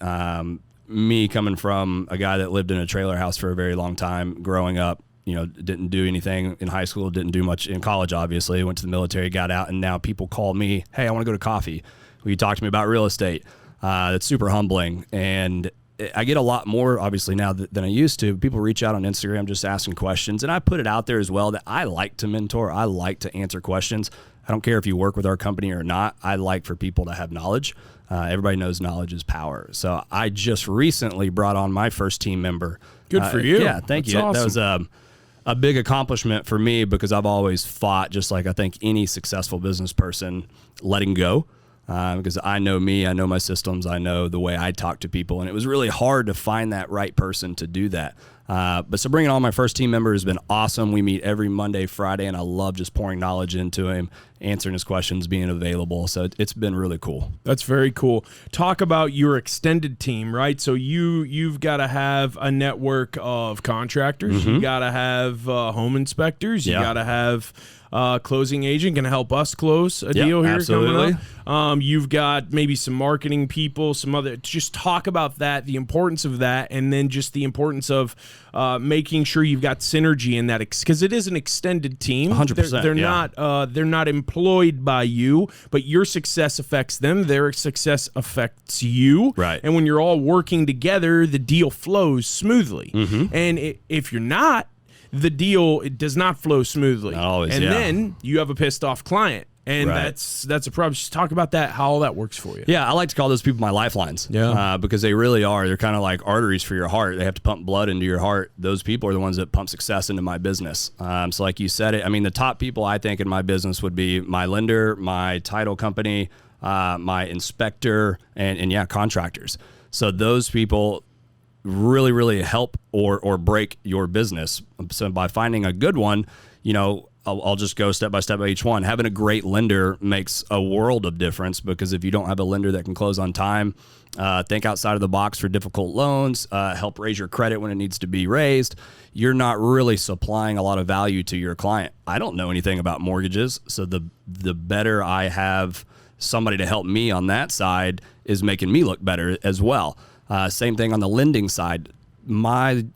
B: Me coming from a guy that lived in a trailer house for a very long time, growing up, didn't do anything in high school, didn't do much in college, obviously, went to the military, got out, and now people call me, hey, I want to go to coffee. Will you talk to me about real estate? That's super humbling. And I get a lot more, obviously, now than I used to. People reach out on Instagram just asking questions. And I put it out there as well that I like to mentor. I like to answer questions. I don't care if you work with our company or not. I like for people to have knowledge. Everybody knows knowledge is power. So I just recently brought on my first team member.
A: Good for you.
B: Yeah, thank you.
A: Awesome.
B: That was a big accomplishment for me, because I've always fought, just like I think any successful business person, letting go. Because I know me, I know my systems, I know the way I talk to people, and it was really hard to find that right person to do that. So bringing on my first team member has been awesome. We meet every Monday, Friday, and I love just pouring knowledge into him, answering his questions, being available. So it's been really cool.
A: That's very cool. Talk about your extended team, right? So you've got to have a network of contractors. You got to have home inspectors. You got to have closing agent can help us close a deal here
B: absolutely.
A: coming up. You've got maybe some marketing people, some other. Just talk about that, the importance of that, and then just the importance of making sure you've got synergy in that, because it is an extended team.
B: 100%.
A: They're not employed by you, but your success affects them. Their success affects you.
B: Right.
A: And when you're all working together, the deal flows smoothly. And if you're not, the deal, it does not flow smoothly.
B: Not always,
A: and then you have a pissed off client. And that's a problem. Just talk about that, how all that works for you.
B: Yeah, I like to call those people my lifelines.
A: Yeah.
B: Because they really are. They're kind of like arteries for your heart. They have to pump blood into your heart. Those people are the ones that pump success into my business. So like you said it, the top people I think in my business would be my lender, my title company, my inspector, and contractors. So those people really, really help or break your business. So by finding a good one, I'll just go step by step by each one. Having a great lender makes a world of difference, because if you don't have a lender that can close on time, think outside of the box for difficult loans, help raise your credit when it needs to be raised, you're not really supplying a lot of value to your client. I don't know anything about mortgages, so the better I have somebody to help me on that side is making me look better as well. Same thing on the lending side. Title.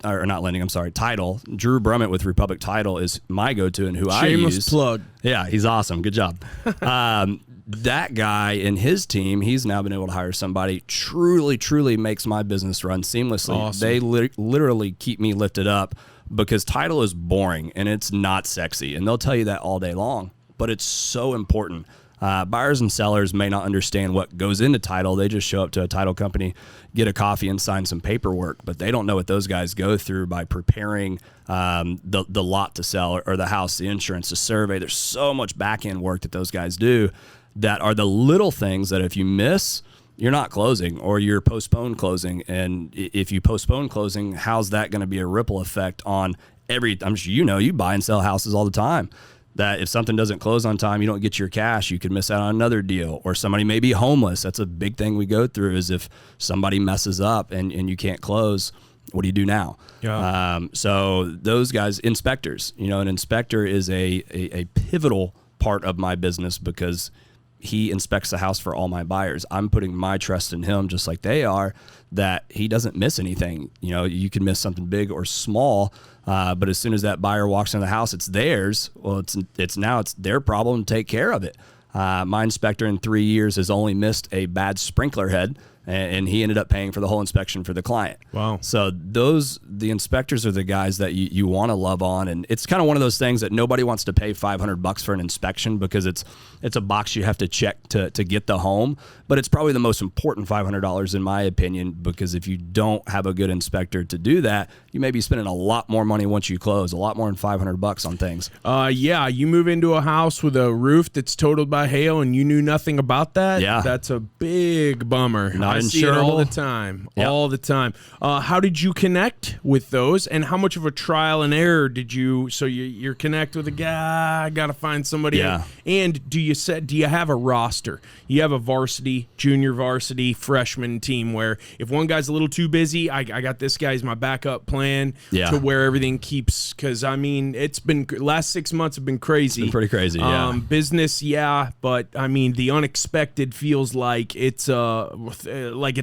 B: Drew Brummett with Republic Title is my go-to and who I use.
A: Shameless plug.
B: Yeah, he's awesome. Good job. That guy and his team, he's now been able to hire somebody truly makes my business run seamlessly.
A: Awesome.
B: They literally keep me lifted up, because title is boring and it's not sexy, and they'll tell you that all day long, but it's so important. Buyers and sellers may not understand what goes into title. They just show up to a title company, get a coffee, and sign some paperwork. But they don't know what those guys go through by preparing the lot to sell, or the house, the insurance, the survey. There's so much back end work that those guys do that are the little things that if you miss, you're not closing, or you're postponed closing. And if you postpone closing, how's that going to be a ripple effect on I'm sure you buy and sell houses all the time. That if something doesn't close on time, you don't get your cash, you could miss out on another deal, or somebody may be homeless. That's a big thing we go through, is if somebody messes up and you can't close, what do you do now?
A: Yeah.
B: So those guys, inspectors, an inspector is a pivotal part of my business, because he inspects the house for all my buyers. I'm putting my trust in him, just like they are, that he doesn't miss anything. You know, you can miss something big or small, but as soon as that buyer walks into the house, it's theirs. Well, it's their problem to take care of it. My inspector in 3 years has only missed a bad sprinkler head, and he ended up paying for the whole inspection for the client.
A: Wow.
B: So the inspectors are the guys that you want to love on. And it's kind of one of those things that nobody wants to pay $500 for an inspection, because it's a box you have to check to get the home. But it's probably the most important $500 in my opinion, because if you don't have a good inspector to do that, you may be spending a lot more money once you close, a lot more than $500 on things.
A: Yeah, you move into a house with a roof that's totaled by hail and you knew nothing about that.
B: Yeah.
A: That's a big bummer.
B: Not
A: I see it all
B: insurable.
A: the time.
B: Yep.
A: All the time. How did you connect with those, and how much of a trial and error did you? So you're connect with a guy. I gotta find somebody.
B: Yeah.
A: And do you have a roster? You have a varsity, junior varsity, freshman team where if one guy's a little too busy, I got this guy as my backup plan.
B: Yeah.
A: To where everything keeps. Because I mean, it's been last 6 months have been crazy.
B: It's been pretty crazy. Yeah.
A: Business, yeah, but I mean, the unexpected feels like it's a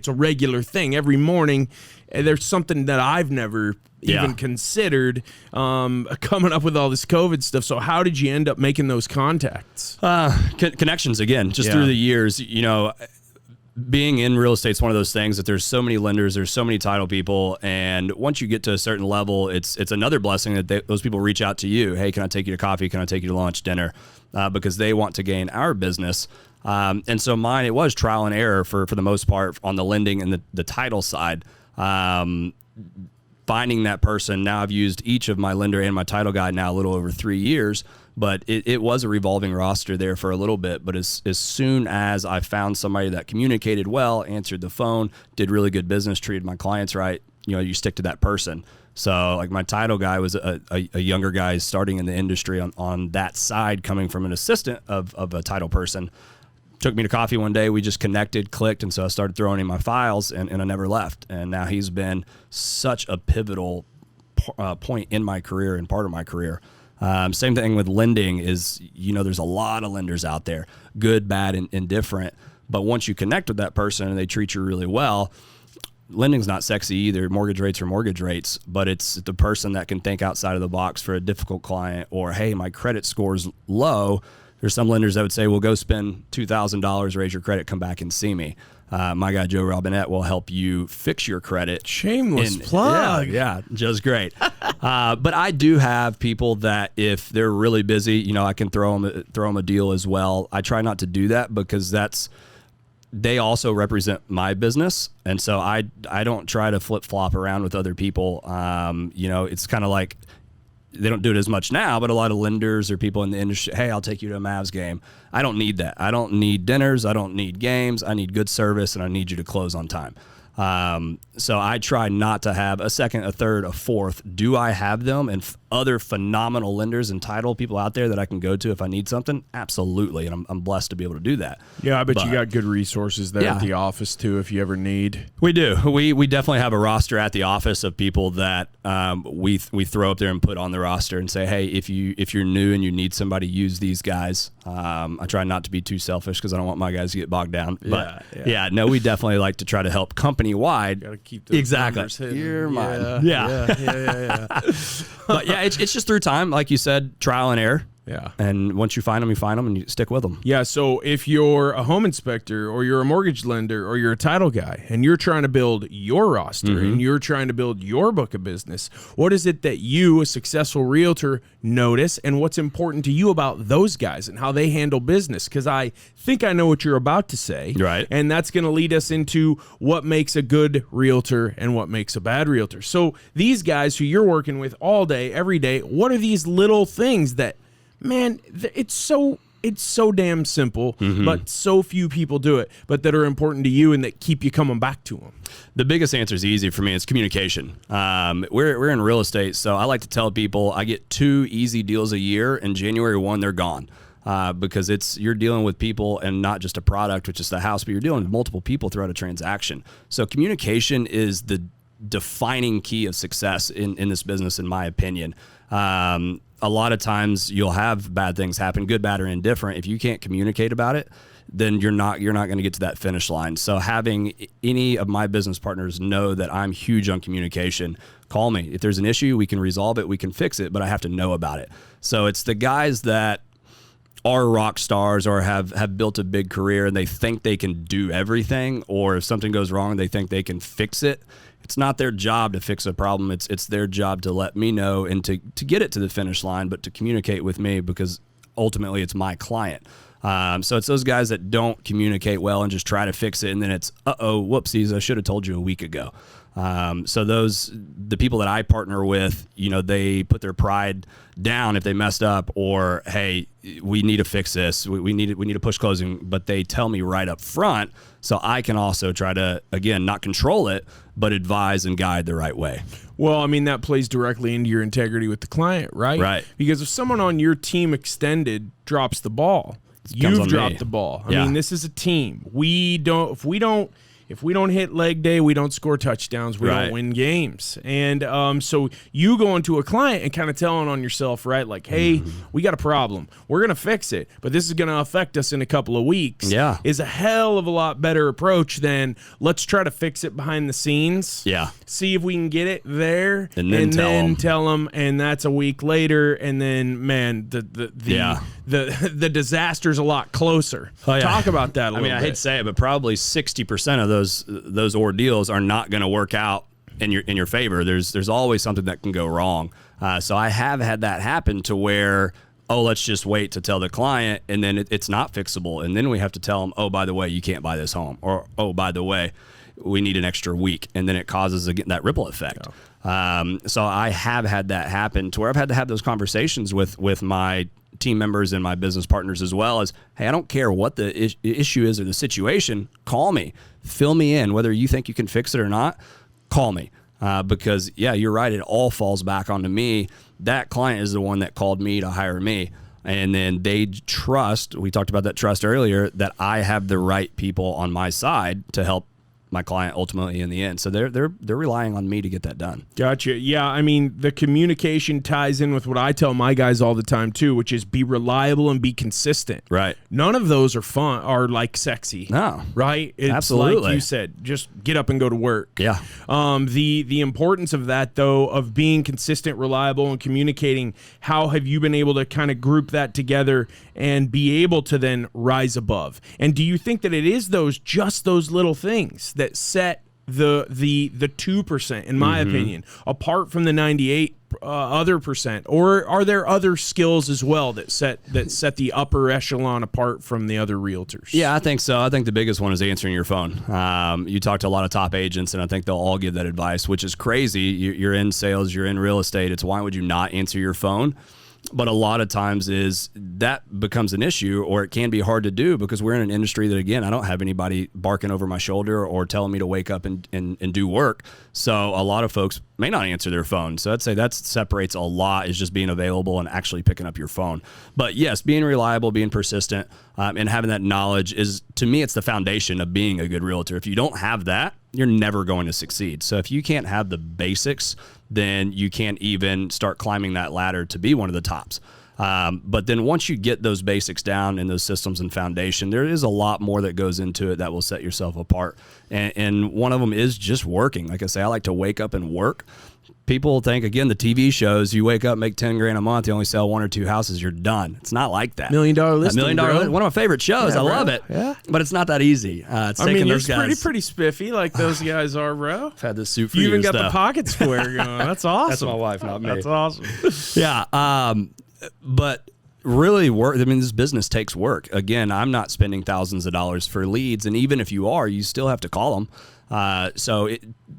A: regular thing every morning. There's something that I've never even considered coming up with all this COVID stuff. So how did you end up making those contacts?
B: Connections again, just through the years. You know, being in real estate is one of those things that there's so many lenders, there's so many title people, and once you get to a certain level, it's another blessing that those people reach out to you. Hey, can I take you to coffee? Can I take you to lunch, dinner? Because they want to gain our business. And so mine, it was trial and error for the most part on the lending and the title side. Finding that person. Now I've used each of my lender and my title guy now a little over 3 years, but it was a revolving roster there for a little bit. But as soon as I found somebody that communicated well, answered the phone, did really good business, treated my clients right, you know, you stick to that person. So like my title guy was a younger guy starting in the industry on that side, coming from an assistant of a title person. Took me to coffee one day. We just connected, clicked, and so I started throwing in my files, and I never left. And now he's been such a pivotal point in my career and part of my career. Same thing with lending is, you know, there's a lot of lenders out there, good, bad, and indifferent. But once you connect with that person and they treat you really well, lending's not sexy either. Mortgage rates are mortgage rates, but it's the person that can think outside of the box for a difficult client, or, hey, my credit score's low. There's some lenders that would say, well, go spend $2,000, raise your credit, come back and see me. My guy, Joe Robinette, will help you fix your credit.
A: Shameless plug.
B: Yeah, just great. But I do have people that if they're really busy, you know, I can throw them a deal as well. I try not to do that because they also represent my business. And so I don't try to flip flop around with other people. You know, it's kind of like, they don't do it as much now, but a lot of lenders or people in the industry, hey, I'll take you to a Mavs game. I don't need that. I don't need dinners. I don't need games. I need good service, and I need you to close on time. So I try not to have a second, a third, a fourth. Do I have them and other phenomenal lenders and title people out there that I can go to if I need something? Absolutely, and I'm blessed to be able to do that.
A: Yeah, I bet you got good resources there at the office too if you ever need.
B: We do. We definitely have a roster at the office of people that we throw up there and put on the roster and say, hey, if you're new and you need somebody, use these guys. I try not to be too selfish because I don't want my guys to get bogged down. But no, we definitely like to try to help company wide.
A: Got to keep those numbers hidden.
B: You're mine.
A: Yeah.
B: But yeah, it's just through time, like you said, trial and error.
A: Yeah.
B: And once you find them and you stick with them.
A: Yeah. So if you're a home inspector or you're a mortgage lender or you're a title guy and you're trying to build your roster and you're trying to build your book of business, what is it that you, a successful realtor, notice, and what's important to you about those guys and how they handle business? Because I think I know what you're about to say.
B: Right.
A: And that's going to lead us into what makes a good realtor and what makes a bad realtor. So these guys who you're working with all day, every day, what are these little things that, man, it's so damn simple, but so few people do it, but that are important to you and that keep you coming back to them?
B: The biggest answer is easy for me. It's communication. We're in real estate, so I like to tell people I get 2 easy deals a year, and January 1, they're gone. Because you're dealing with people and not just a product, which is the house, but you're dealing with multiple people throughout a transaction. So communication is the defining key of success in this business, in my opinion. A lot of times you'll have bad things happen, good, bad, or indifferent. If you can't communicate about it, then you're not going to get to that finish line. So having any of my business partners know that I'm huge on communication. Call me. If there's an issue, we can resolve it, we can fix it, but I have to know about it. So it's the guys that are rock stars or have built a big career and they think they can do everything, or if something goes wrong, they think they can fix it. It's not their job to fix a problem. It's their job to let me know and to get it to the finish line, but to communicate with me, because ultimately it's my client. So it's those guys that don't communicate well and just try to fix it, and then it's, whoopsies, I should have told you a week ago. So the people that I partner with, they put their pride down if they messed up, or, hey, we need to fix this. We need to push closing, but they tell me right up front, so I can also try to, again, not control it, but advise and guide the right way.
A: Well, I mean, that plays directly into your integrity with the client, right?
B: Right.
A: Because if someone on your team extended drops the ball, you've dropped the ball. I mean, this is a team. If we don't hit leg day, we don't score touchdowns, we don't win games. And so you go into a client and kind of telling on yourself, right? Like, hey, we got a problem. We're going to fix it, but this is going to affect us in a couple of weeks.
B: Yeah.
A: Is a hell of a lot better approach than let's try to fix it behind the scenes.
B: Yeah.
A: See if we can get it there.
B: And then
A: tell them. And that's a week later. And then, man, the disaster's a lot closer.
B: Oh, yeah.
A: Talk about that a little bit.
B: I hate to say it, but probably 60% of those ordeals are not going to work out in your favor. There's always something that can go wrong. So I have had that happen to where, let's just wait to tell the client, and then it's not fixable, and then we have to tell them, by the way, you can't buy this home, or by the way, we need an extra week, and then it causes that ripple effect. So I have had that happen to where I've had to have those conversations with my team members and my business partners, as well as, hey, I don't care what the issue is or the situation, call me, fill me in, whether you think you can fix it or not, call me. Because you're right, it all falls back onto me. That client is the one that called me to hire me, and then they trust, we talked about that trust earlier, that I have the right people on my side to help my client ultimately in the end. So they're relying on me to get that done.
A: Gotcha. Yeah, I mean, the communication ties in with what I tell my guys all the time too, which is be reliable and be consistent.
B: Right.
A: None of those are fun, are like sexy.
B: No.
A: Right? It's
B: absolutely.
A: Like you said, just get up and go to work.
B: Yeah.
A: The importance of that, though, of being consistent, reliable, and communicating, how have you been able to kind of group that together and be able to then rise above? And do you think that it is just those little things that set the 2%, in my opinion, apart from the 98 other percent, or are there other skills as well that set the upper echelon apart from the other realtors?
B: Yeah, I think so. I think the biggest one is answering your phone. You talk to a lot of top agents, and I think they'll all give that advice, which is crazy. You're in sales, you're in real estate. It's why would you not answer your phone? But a lot of times that becomes an issue, or it can be hard to do, because we're in an industry that, again, I don't have anybody barking over my shoulder or telling me to wake up and do work. So a lot of folks may not answer their phone. So I'd say that separates a lot, is just being available and actually picking up your phone. But yes, being reliable, being persistent, and having that knowledge is, to me, it's the foundation of being a good realtor. If you don't have that, you're never going to succeed. So if you can't have the basics, then you can't even start climbing that ladder to be one of the tops. But then once you get those basics down and those systems and foundation, there is a lot more that goes into it that will set yourself apart. And one of them is just working. Like I say, I like to wake up and work. People think, again, the TV shows, you wake up, make $10,000 a month, you only sell 1 or 2 houses, you're done. It's not like that.
A: $1 Million Listing,
B: $1 Million Listing, one of my favorite shows. I love it. Yeah. But it's not that easy. It's taking those guys.
A: You're pretty spiffy like those guys are, bro.
B: I've had this suit for
A: you
B: years,
A: even got the pocket square going. That's awesome.
B: That's my wife, not me.
A: That's awesome.
B: Yeah. But really work. I mean, this business takes work. Again, I'm not spending thousands of dollars for leads. And even if you are, you still have to call them. So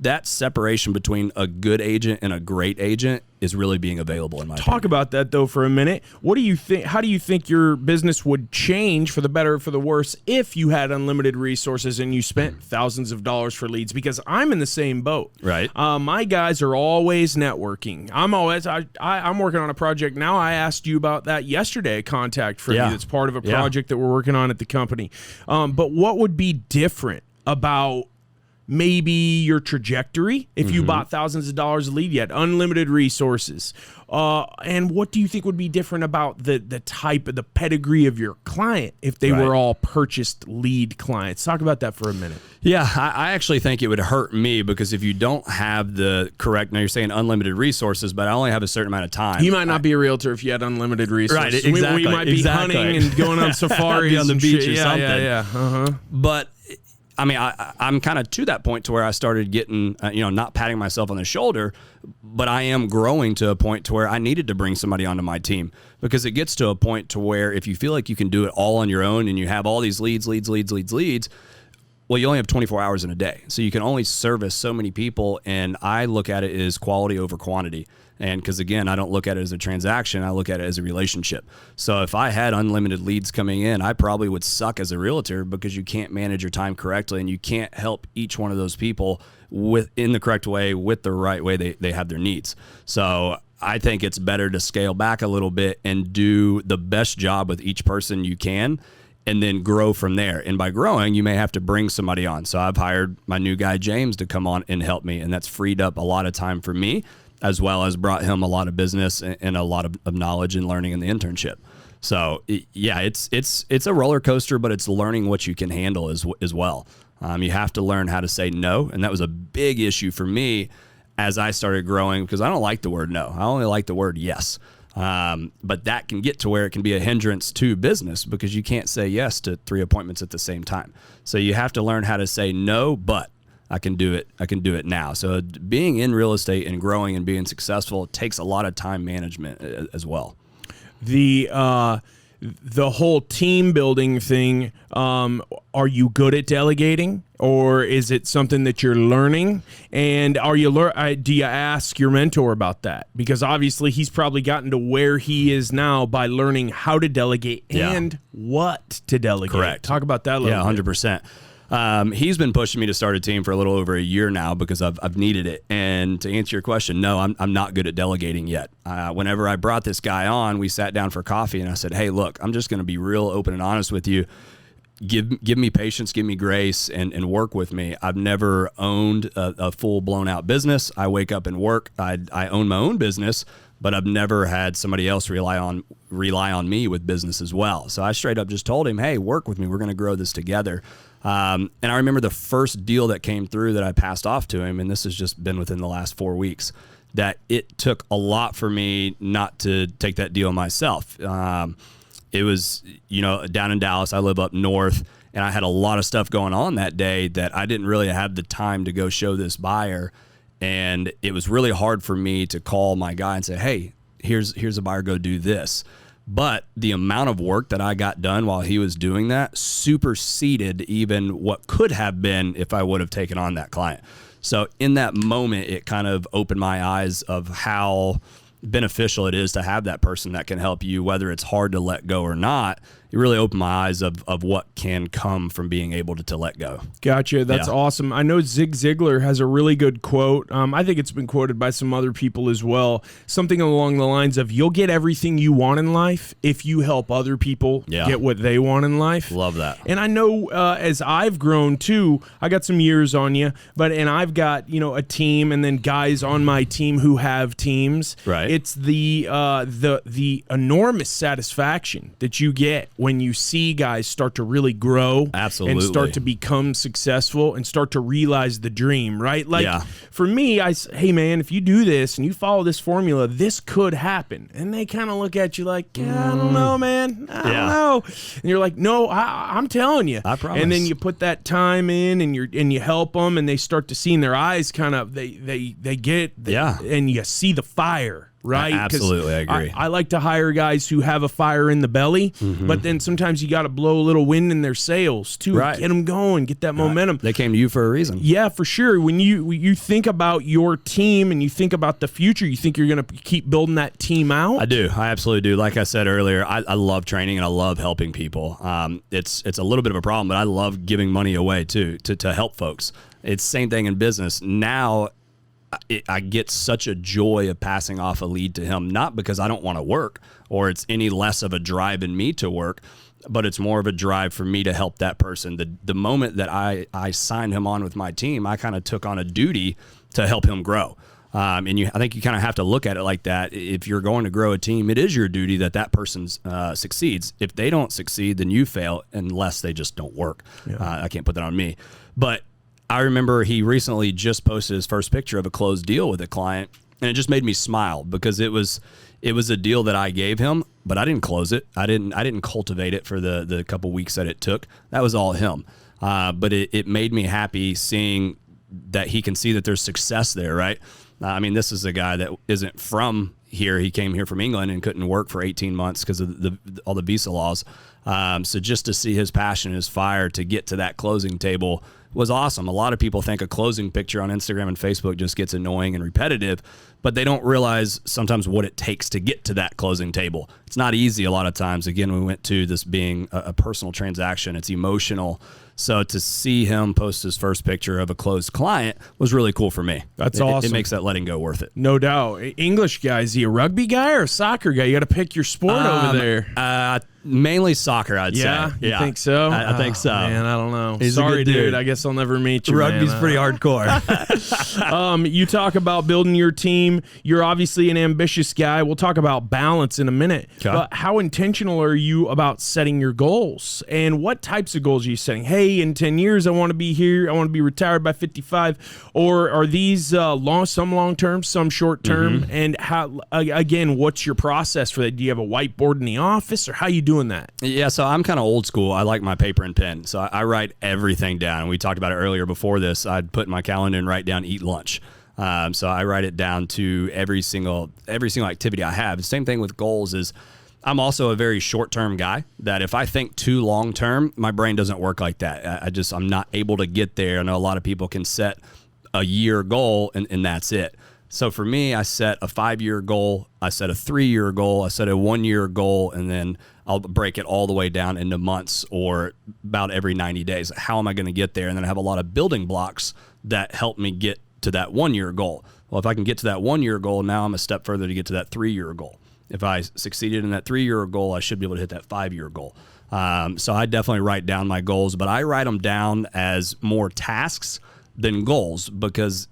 B: that separation between a good agent and a great agent is really being available in my opinion.
A: Talk about that though for a minute. What do you think? How do you think your business would change for the better or for the worse if you had unlimited resources and you spent thousands of dollars for leads? Because I'm in the same boat.
B: Right.
A: My guys are always networking. I'm working on a project now. I asked you about that yesterday. A contact from you that's part of a project that we're working on at the company. But what would be different about maybe your trajectory. If you bought thousands of dollars a lead, you had unlimited resources. And what do you think would be different about the type of the pedigree of your client if they were all purchased lead clients? Talk about that for a minute.
B: Yeah, I actually think it would hurt me because if you don't have the correct, now you're saying unlimited resources, but I only have a certain amount of time.
A: You might not be a realtor if you had unlimited resources.
B: Right, exactly.
A: We might be hunting and going on safaris
B: on the
A: and
B: beach
A: shit.
B: or something.
A: Yeah.
B: But I mean, I'm kind of to that point to where I started getting, not patting myself on the shoulder, but I am growing to a point to where I needed to bring somebody onto my team, because it gets to a point to where if you feel like you can do it all on your own and you have all these leads, well, you only have 24 hours in a day. So you can only service so many people. And I look at it as quality over quantity. And because, again, I don't look at it as a transaction. I look at it as a relationship. So if I had unlimited leads coming in, I probably would suck as a realtor because you can't manage your time correctly and you can't help each one of those people in the correct way, with the right way they have their needs. So I think it's better to scale back a little bit and do the best job with each person you can, and then grow from there. And by growing, you may have to bring somebody on. So I've hired my new guy, James, to come on and help me. And that's freed up a lot of time for me, as well as brought him a lot of business and a lot of knowledge and learning in the internship. So yeah, it's a roller coaster, but it's learning what you can handle as well. You have to learn how to say no. And that was a big issue for me as I started growing, because I don't like the word no. I only like the word yes. But that can get to where it can be a hindrance to business because you can't say yes to 3 appointments at the same time. So you have to learn how to say no, but I can do it. I can do it now. So being in real estate and growing and being successful takes a lot of time management as well.
A: The whole team building thing, are you good at delegating, or is it something that you're learning? And do you ask your mentor about that? Because obviously he's probably gotten to where he is now by learning how to delegate and what to delegate.
B: Correct.
A: Talk about that a little bit.
B: 100%. He's been pushing me to start a team for a little over a year now because I've needed it. And to answer your question, no, I'm not good at delegating yet. Whenever I brought this guy on, we sat down for coffee and I said, hey, look, I'm just going to be real open and honest with you. Give me patience, give me grace, and work with me. I've never owned a full blown out business. I wake up and work. I own my own business, but I've never had somebody else rely on me with business as well. So I straight up just told him, hey, work with me. We're going to grow this together. And I remember the first deal that came through that I passed off to him, and this has just been within the last 4 weeks, that it took a lot for me not to take that deal myself. It was, down in Dallas. I live up north, and I had a lot of stuff going on that day that I didn't really have the time to go show this buyer. And it was really hard for me to call my guy and say, hey, here's a buyer, go do this. But the amount of work that I got done while he was doing that superseded even what could have been if I would have taken on that client. So in that moment, it kind of opened my eyes of how beneficial it is to have that person that can help you, whether it's hard to let go or not. It really opened my eyes of what can come from being able to let go.
A: Gotcha. That's awesome. I know Zig Ziglar has a really good quote. I think it's been quoted by some other people as well. Something along the lines of, you'll get everything you want in life if you help other people get what they want in life.
B: Love that.
A: And I know as I've grown too, I got some years on you, and I've got, a team and then guys on my team who have teams.
B: Right.
A: It's the enormous satisfaction that you get when you see guys start to really grow.
B: Absolutely.
A: And start to become successful and start to realize the dream, right? Like for me, I say, hey man, if you do this and you follow this formula, this could happen. And they kind of look at you like, I don't know, man. I don't know. And you're like, no, I'm telling you.
B: I promise.
A: And then you put that time in and you help them and they start to see in their eyes kind of, they get, and you see the fire. Right?
B: Absolutely, I agree.
A: I like to hire guys who have a fire in the belly, but then sometimes you got to blow a little wind in their sails too. Right. Get them going, get that momentum.
B: They came to you for a reason.
A: Yeah, for sure. When you think about your team and you think about the future, you think you're going to keep building that team out?
B: I do. I absolutely do. Like I said earlier, I love training and I love helping people. It's a little bit of a problem, but I love giving money away too to help folks. It's the same thing in business. Now, I get such a joy of passing off a lead to him, not because I don't want to work or it's any less of a drive in me to work, but it's more of a drive for me to help that person. The moment that I signed him on with my team, I kind of took on a duty to help him grow. And I think you kind of have to look at it like that. If you're going to grow a team, it is your duty that person succeeds. If they don't succeed, then you fail unless they just don't work. Yeah. I can't put that on me. But I remember he recently just posted his first picture of a closed deal with a client, and it just made me smile because it was a deal that I gave him, but I didn't close it. I didn't cultivate it for the couple weeks that it took. That was all him. But it made me happy seeing that he can see that there's success there, right? I mean, this is a guy that isn't from here. He came here from England and couldn't work for 18 months because of all the visa laws. So just to see his passion, his fire to get to that closing table was awesome. A lot of people think a closing picture on Instagram and Facebook just gets annoying and repetitive, but they don't realize sometimes what it takes to get to that closing table. It's not easy a lot of times. Again, we went to this being a personal transaction. It's emotional. So to see him post his first picture of a closed client was really cool for me.
A: That's awesome.
B: It makes that letting go worth it.
A: No doubt. English guy, is he a rugby guy or a soccer guy? You got to pick your sport over there.
B: Mainly soccer, I'd say.
A: Yeah, you think so?
B: I think so.
A: Man, I don't know.
B: He's
A: Sorry,
B: a good dude.
A: I guess I'll never meet you.
B: Rugby's
A: man.
B: pretty hardcore.
A: You talk about building your team. You're obviously an ambitious guy. We'll talk about balance in a minute. Okay. But how intentional are you about setting your goals? And what types of goals are you setting? Hey, in 10 years, I want to be here. I want to be retired by 55. Or are these some long-term, some short-term? Mm-hmm. And how? Again, what's your process for that? Do you have a whiteboard in the office, or how you doing that?
B: Yeah, so I'm kind of old school. I like my paper and pen. So I write everything down. We talked about it earlier before this. I'd put in my calendar and write down eat lunch. So I write it down to every single activity I have. The same thing with goals is I'm also a very short-term guy that if I think too long-term, my brain doesn't work like that. I'm not able to get there. I know a lot of people can set a year goal and that's it. So for me, I set a 5-year goal, I set a 3-year goal, I set a 1-year goal, and then I'll break it all the way down into months or about every 90 days. How am I going to get there? And then I have a lot of building blocks that help me get to that 1-year goal. Well, if I can get to that 1-year goal, now I'm a step further to get to that 3-year goal. If I succeeded in that 3-year goal, I should be able to hit that 5-year goal. So I definitely write down my goals, but I write them down as more tasks than goals because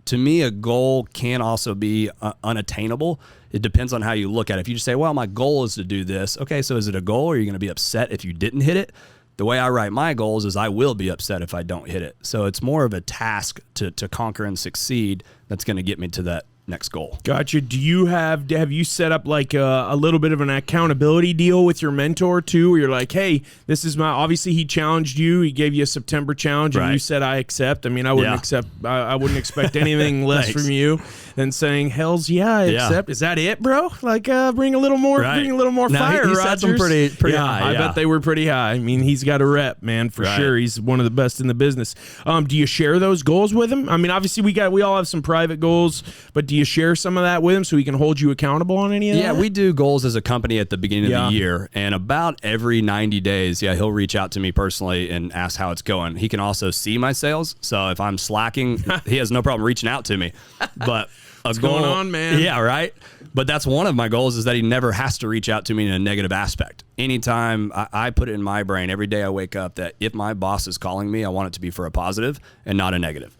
B: to me, a goal can also be unattainable. It depends on how you look at it. If you just say, well, my goal is to do this. Okay, so is it a goal or are you going to be upset if you didn't hit it? The way I write my goals is I will be upset if I don't hit it. So it's more of a task to conquer and succeed that's going to get me to that next goal.
A: Gotcha. Have you set up like a little bit of an accountability deal with your mentor too, where you're like, hey, this is obviously he challenged you, he gave you a September challenge, and you said I accept. I mean, I wouldn't expect anything less from you than saying, hell's yeah, I accept. Is that it, bro? Like bring a little more fire,
B: he
A: Rogers.
B: Set them pretty high.
A: I bet they were pretty high. I mean, he's got a rep, man, for sure. He's one of the best in the business. Do you share those goals with him? I mean, obviously we all have some private goals, but do you share some of that with him so he can hold you accountable on any of that?
B: Yeah, we do goals as a company at the beginning of the year, and about every 90 days, he'll reach out to me personally and ask how it's going. He can also see my sales, so if I'm slacking, he has no problem reaching out to me. But
A: what's going on, man?
B: Yeah, right? But that's one of my goals is that he never has to reach out to me in a negative aspect. Anytime I put it in my brain, every day I wake up, that if my boss is calling me, I want it to be for a positive and not a negative.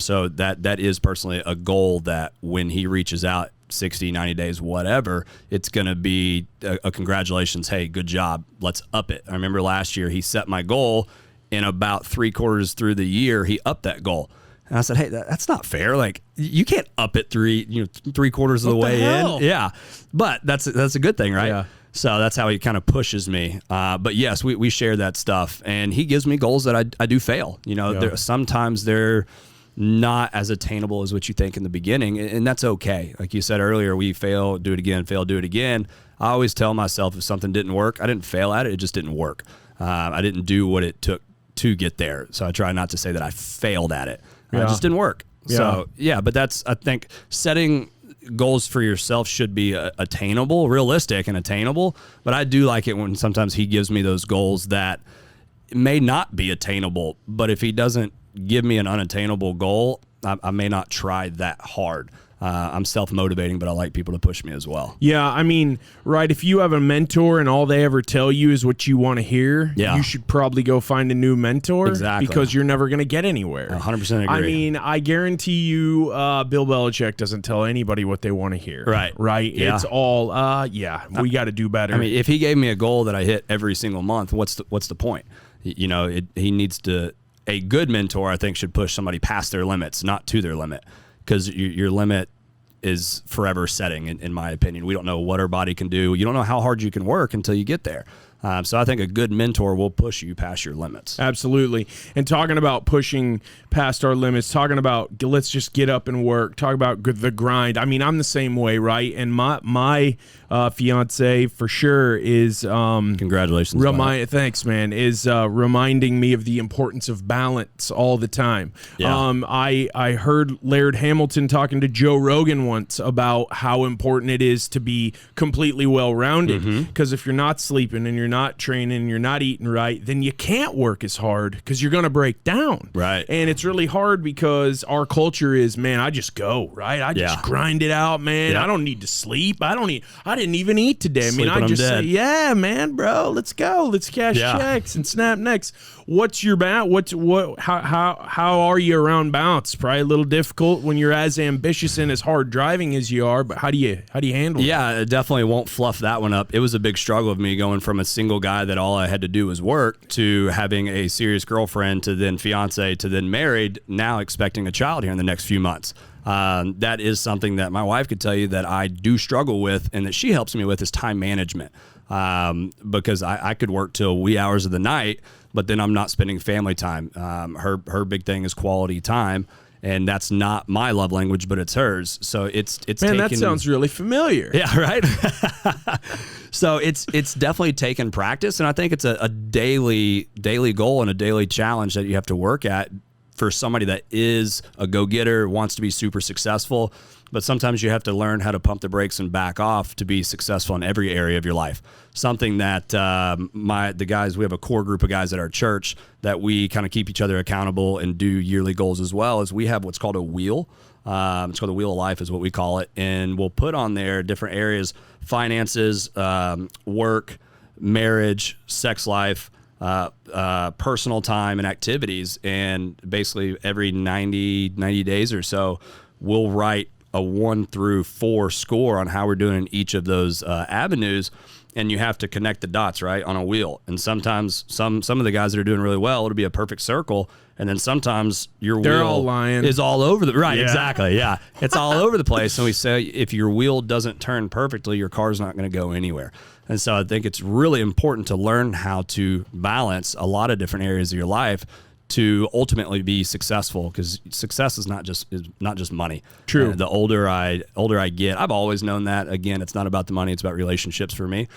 B: So that is personally a goal that when he reaches out 60, 90 days, whatever, it's going to be a congratulations. Hey, good job. Let's up it. I remember last year he set my goal and about 3/4 through the year, he upped that goal. And I said, hey, that's not fair. Like you can't up it 3/4 of the way in. Yeah. But that's a good thing, right? Yeah. So that's how he kind of pushes me. But yes, we share that stuff, and he gives me goals that I do fail. Sometimes they're not as attainable as what you think in the beginning, and that's okay. Like you said earlier, we fail, do it again, fail, do it again. I always tell myself if something didn't work, I didn't fail at it, it just didn't work. I didn't do what it took to get there. So I try not to say that I failed at it. It just didn't work. Yeah. So but I think setting goals for yourself should be attainable, realistic and attainable. But I do like it when sometimes he gives me those goals that may not be attainable, but if he doesn't give me an unattainable goal, I may not try that hard. I'm self-motivating, but I like people to push me as well.
A: Yeah, I mean, right, if you have a mentor and all they ever tell you is what you want to hear, you should probably go find a new mentor.
B: Exactly.
A: Because you're never going to get anywhere.
B: 100% agree.
A: I mean, I guarantee you Bill Belichick doesn't tell anybody what they want to hear.
B: Right.
A: Right?
B: Yeah.
A: It's all, we got to do better.
B: I mean, if he gave me a goal that I hit every single month, what's the point? You know, he needs to, a good mentor, I think, should push somebody past their limits, not to their limit. Because your limit is forever setting, in my opinion. We don't know what our body can do. You don't know how hard you can work until you get there. So I think a good mentor will push you past your limits.
A: Absolutely. And talking about pushing past our limits, talking about let's just get up and work, talk about the grind. I mean, I'm the same way, right? And my fiance for sure is
B: congratulations.
A: Thanks, man. Is reminding me of the importance of balance all the time.
B: Yeah.
A: I heard Laird Hamilton talking to Joe Rogan once about how important it is to be completely well-rounded. Because if you're not sleeping and you're not training, you're not eating right, then you can't work as hard because you're going to break down.
B: Right.
A: And it's really hard because our culture is, man, I just go, right? I just grind it out, man. I don't need to sleep. I didn't even eat today. I mean, I just say, yeah, man, bro, let's go. Let's cash checks and snap necks. What's your balance? How are you around balance? Probably a little difficult when you're as ambitious and as hard driving as you are, but how do you handle it?
B: Yeah, I definitely won't fluff that one up. It was a big struggle of me going from a single guy that all I had to do was work to having a serious girlfriend to then fiance to then married, now expecting a child here in the next few months. That is something that my wife could tell you that I do struggle with and that she helps me with is time management. Because I could work till wee hours of the night, but then I'm not spending family time. Her big thing is quality time. And that's not my love language, but it's hers. So it's
A: man, that sounds really familiar.
B: Yeah, right. So it's definitely taken practice, and I think it's a daily goal and a daily challenge that you have to work at for somebody that is a go-getter, wants to be super successful. But sometimes you have to learn how to pump the brakes and back off to be successful in every area of your life. Something that the guys, we have a core group of guys at our church that we kind of keep each other accountable and do yearly goals as well, is we have what's called a wheel. It's called the Wheel of Life is what we call it. And we'll put on there different areas, finances, work, marriage, sex life, personal time and activities. And basically every 90 days or so, we'll write a 1 through 4 score on how we're doing in each of those avenues. And you have to connect the dots, right, on a wheel. And sometimes some of the guys that are doing really well, it'll be a perfect circle. And then sometimes your wheel is all over the right. Yeah. Exactly. Yeah. It's all over the place. And we say, if your wheel doesn't turn perfectly, your car's not going to go anywhere. And so I think it's really important to learn how to balance a lot of different areas of your life to ultimately be successful, because success is not just money.
A: True.
B: The older I get, I've always known that. Again, it's not about the money; it's about relationships for me.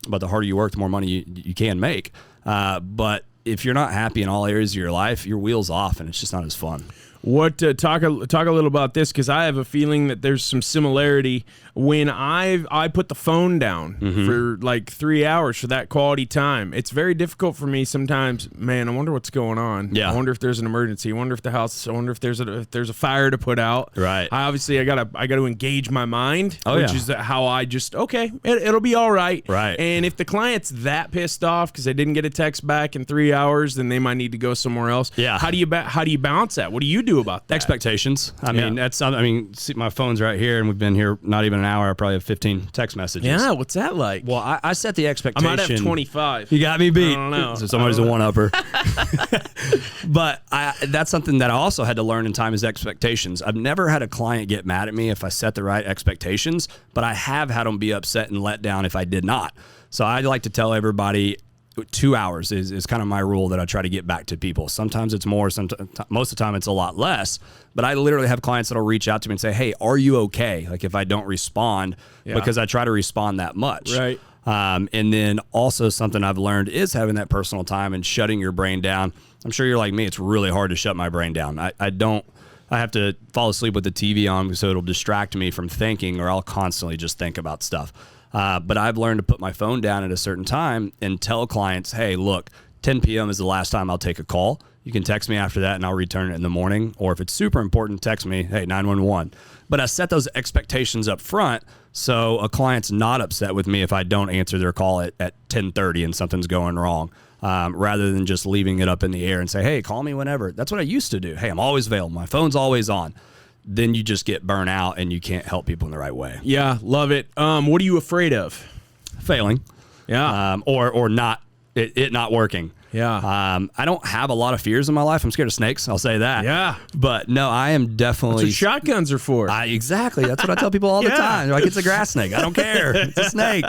B: But the harder you work, the more money you can make. But if you're not happy in all areas of your life, your wheel's off, and it's just not as fun.
A: What talk a little about this, because I have a feeling that there's some similarity. When I put the phone down for like 3 hours for that quality time, it's very difficult for me sometimes. Man, I wonder what's going on.
B: Yeah.
A: I wonder if there's an emergency. I wonder if I wonder if there's a fire to put out.
B: Right.
A: I gotta engage my mind, which is how I just it'll be all right.
B: Right.
A: And if the client's that pissed off because they didn't get a text back in 3 hours, then they might need to go somewhere else.
B: Yeah.
A: How do you balance that? What do you do about that?
B: Expectations. I mean, see, my phone's right here, and we've been here not even an hour. I probably have 15 text messages.
A: Yeah, what's that like?
B: Well, I set the expectation.
A: I might have 25.
B: You got me beat.
A: I don't know.
B: So somebody's a one-upper. But that's something that I also had to learn in time is expectations. I've never had a client get mad at me if I set the right expectations, but I have had them be upset and let down if I did not. So I like to tell everybody 2 hours is kind of my rule that I try to get back to people. Sometimes it's more, most of the time it's a lot less, but I literally have clients that'll reach out to me and say, hey, are you okay? Like if I don't respond, because I try to respond that much. Right. And then also something I've learned is having that personal time and shutting your brain down. I'm sure you're like me. It's really hard to shut my brain down. I have to fall asleep with the TV on so it'll distract me from thinking, or I'll constantly just think about stuff. But I've learned to put my phone down at a certain time and tell clients, hey, look, 10 p.m. is the last time I'll take a call. You can text me after that and I'll return it in the morning. Or if it's super important, text me, hey, 911. But I set those expectations up front so a client's not upset with me if I don't answer their call at 10:30 and something's going wrong. Rather than just leaving it up in the air and say, hey, call me whenever. That's what I used to do. Hey, I'm always available. My phone's always on. Then you just get burnt out and you can't help people in the right way.
A: Yeah, love it. What are you afraid of?
B: Failing.
A: Yeah.
B: Or not it not working.
A: Yeah.
B: I don't have a lot of fears in my life. I'm scared of snakes. I'll say that.
A: Yeah.
B: But no, I am definitely.
A: That's what shotguns are for.
B: Exactly. That's what I tell people all the time. They're like, it's a grass snake. I don't care. It's a snake.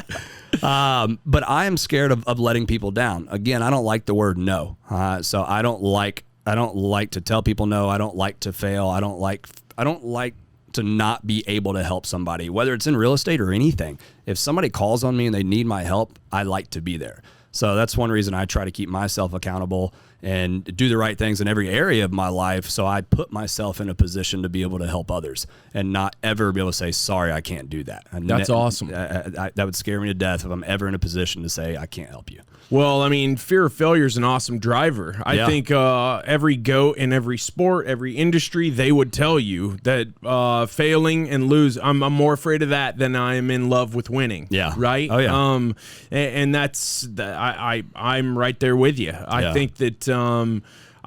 B: But I am scared of letting people down. Again, I don't like the word no. So I don't like to tell people no. I don't like to fail. I don't like to not be able to help somebody, whether it's in real estate or anything. If somebody calls on me and they need my help, I like to be there. So that's one reason I try to keep myself accountable and do the right things in every area of my life. So I put myself in a position to be able to help others and not ever be able to say, sorry, I can't do that.
A: That's awesome.
B: That would scare me to death if I'm ever in a position to say, I can't help you.
A: Well, I mean, fear of failure is an awesome driver. I think every GOAT in every sport, every industry, they would tell you that failing and lose, I'm more afraid of that than I am in love with winning.
B: Yeah.
A: Right?
B: Oh, yeah.
A: And that's, I'm right there with you. I think that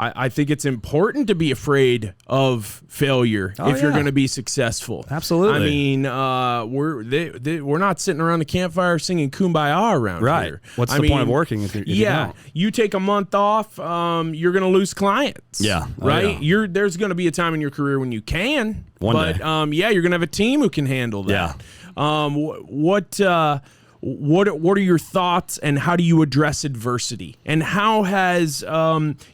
A: I think it's important to be afraid of failure if you're going to be successful.
B: Absolutely.
A: I mean, we're not sitting around the campfire singing Kumbaya around here.
B: What's the point of working if you don't?
A: You take a month off, you're going to lose clients.
B: Yeah.
A: Right? There's going to be a time in your career when you can.
B: One day.
A: You're going to have a team who can handle that. Yeah. What are your thoughts, and how do you address adversity? And how has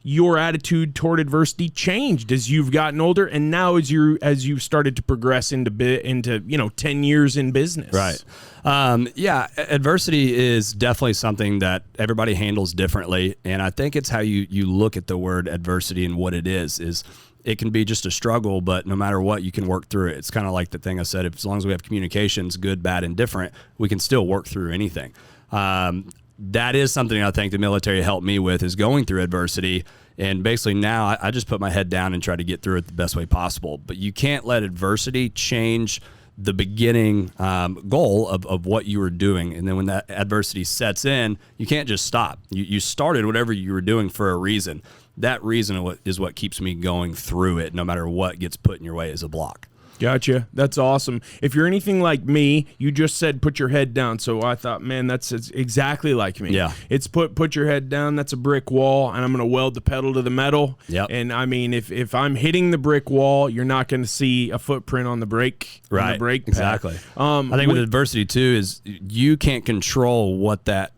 A: your attitude toward adversity changed as you've gotten older, and now as you've started to progress into 10 years in business? Right.
B: Adversity is definitely something that everybody handles differently, and I think it's how you look at the word adversity and what it is. It can be just a struggle, but no matter what, you can work through it. It's kind of like the thing I said, as long as we have communications, good, bad, and different, we can still work through anything. That is something I think the military helped me with, is going through adversity. And basically now I just put my head down and try to get through it the best way possible. But you can't let adversity change the beginning goal of what you were doing. And then when that adversity sets in, you can't just stop. You started whatever you were doing for a reason. That reason is what keeps me going through it, no matter what gets put in your way as a block.
A: Gotcha. That's awesome. If you're anything like me, you just said put your head down. So I thought, man, it's exactly like me.
B: Yeah.
A: It's put your head down. That's a brick wall, and I'm going to weld the pedal to the metal.
B: Yep.
A: And I mean, if I'm hitting the brick wall, you're not going to see a footprint on the brake.
B: Right.
A: On the brake pad.
B: Exactly. I think with adversity too is you can't control what that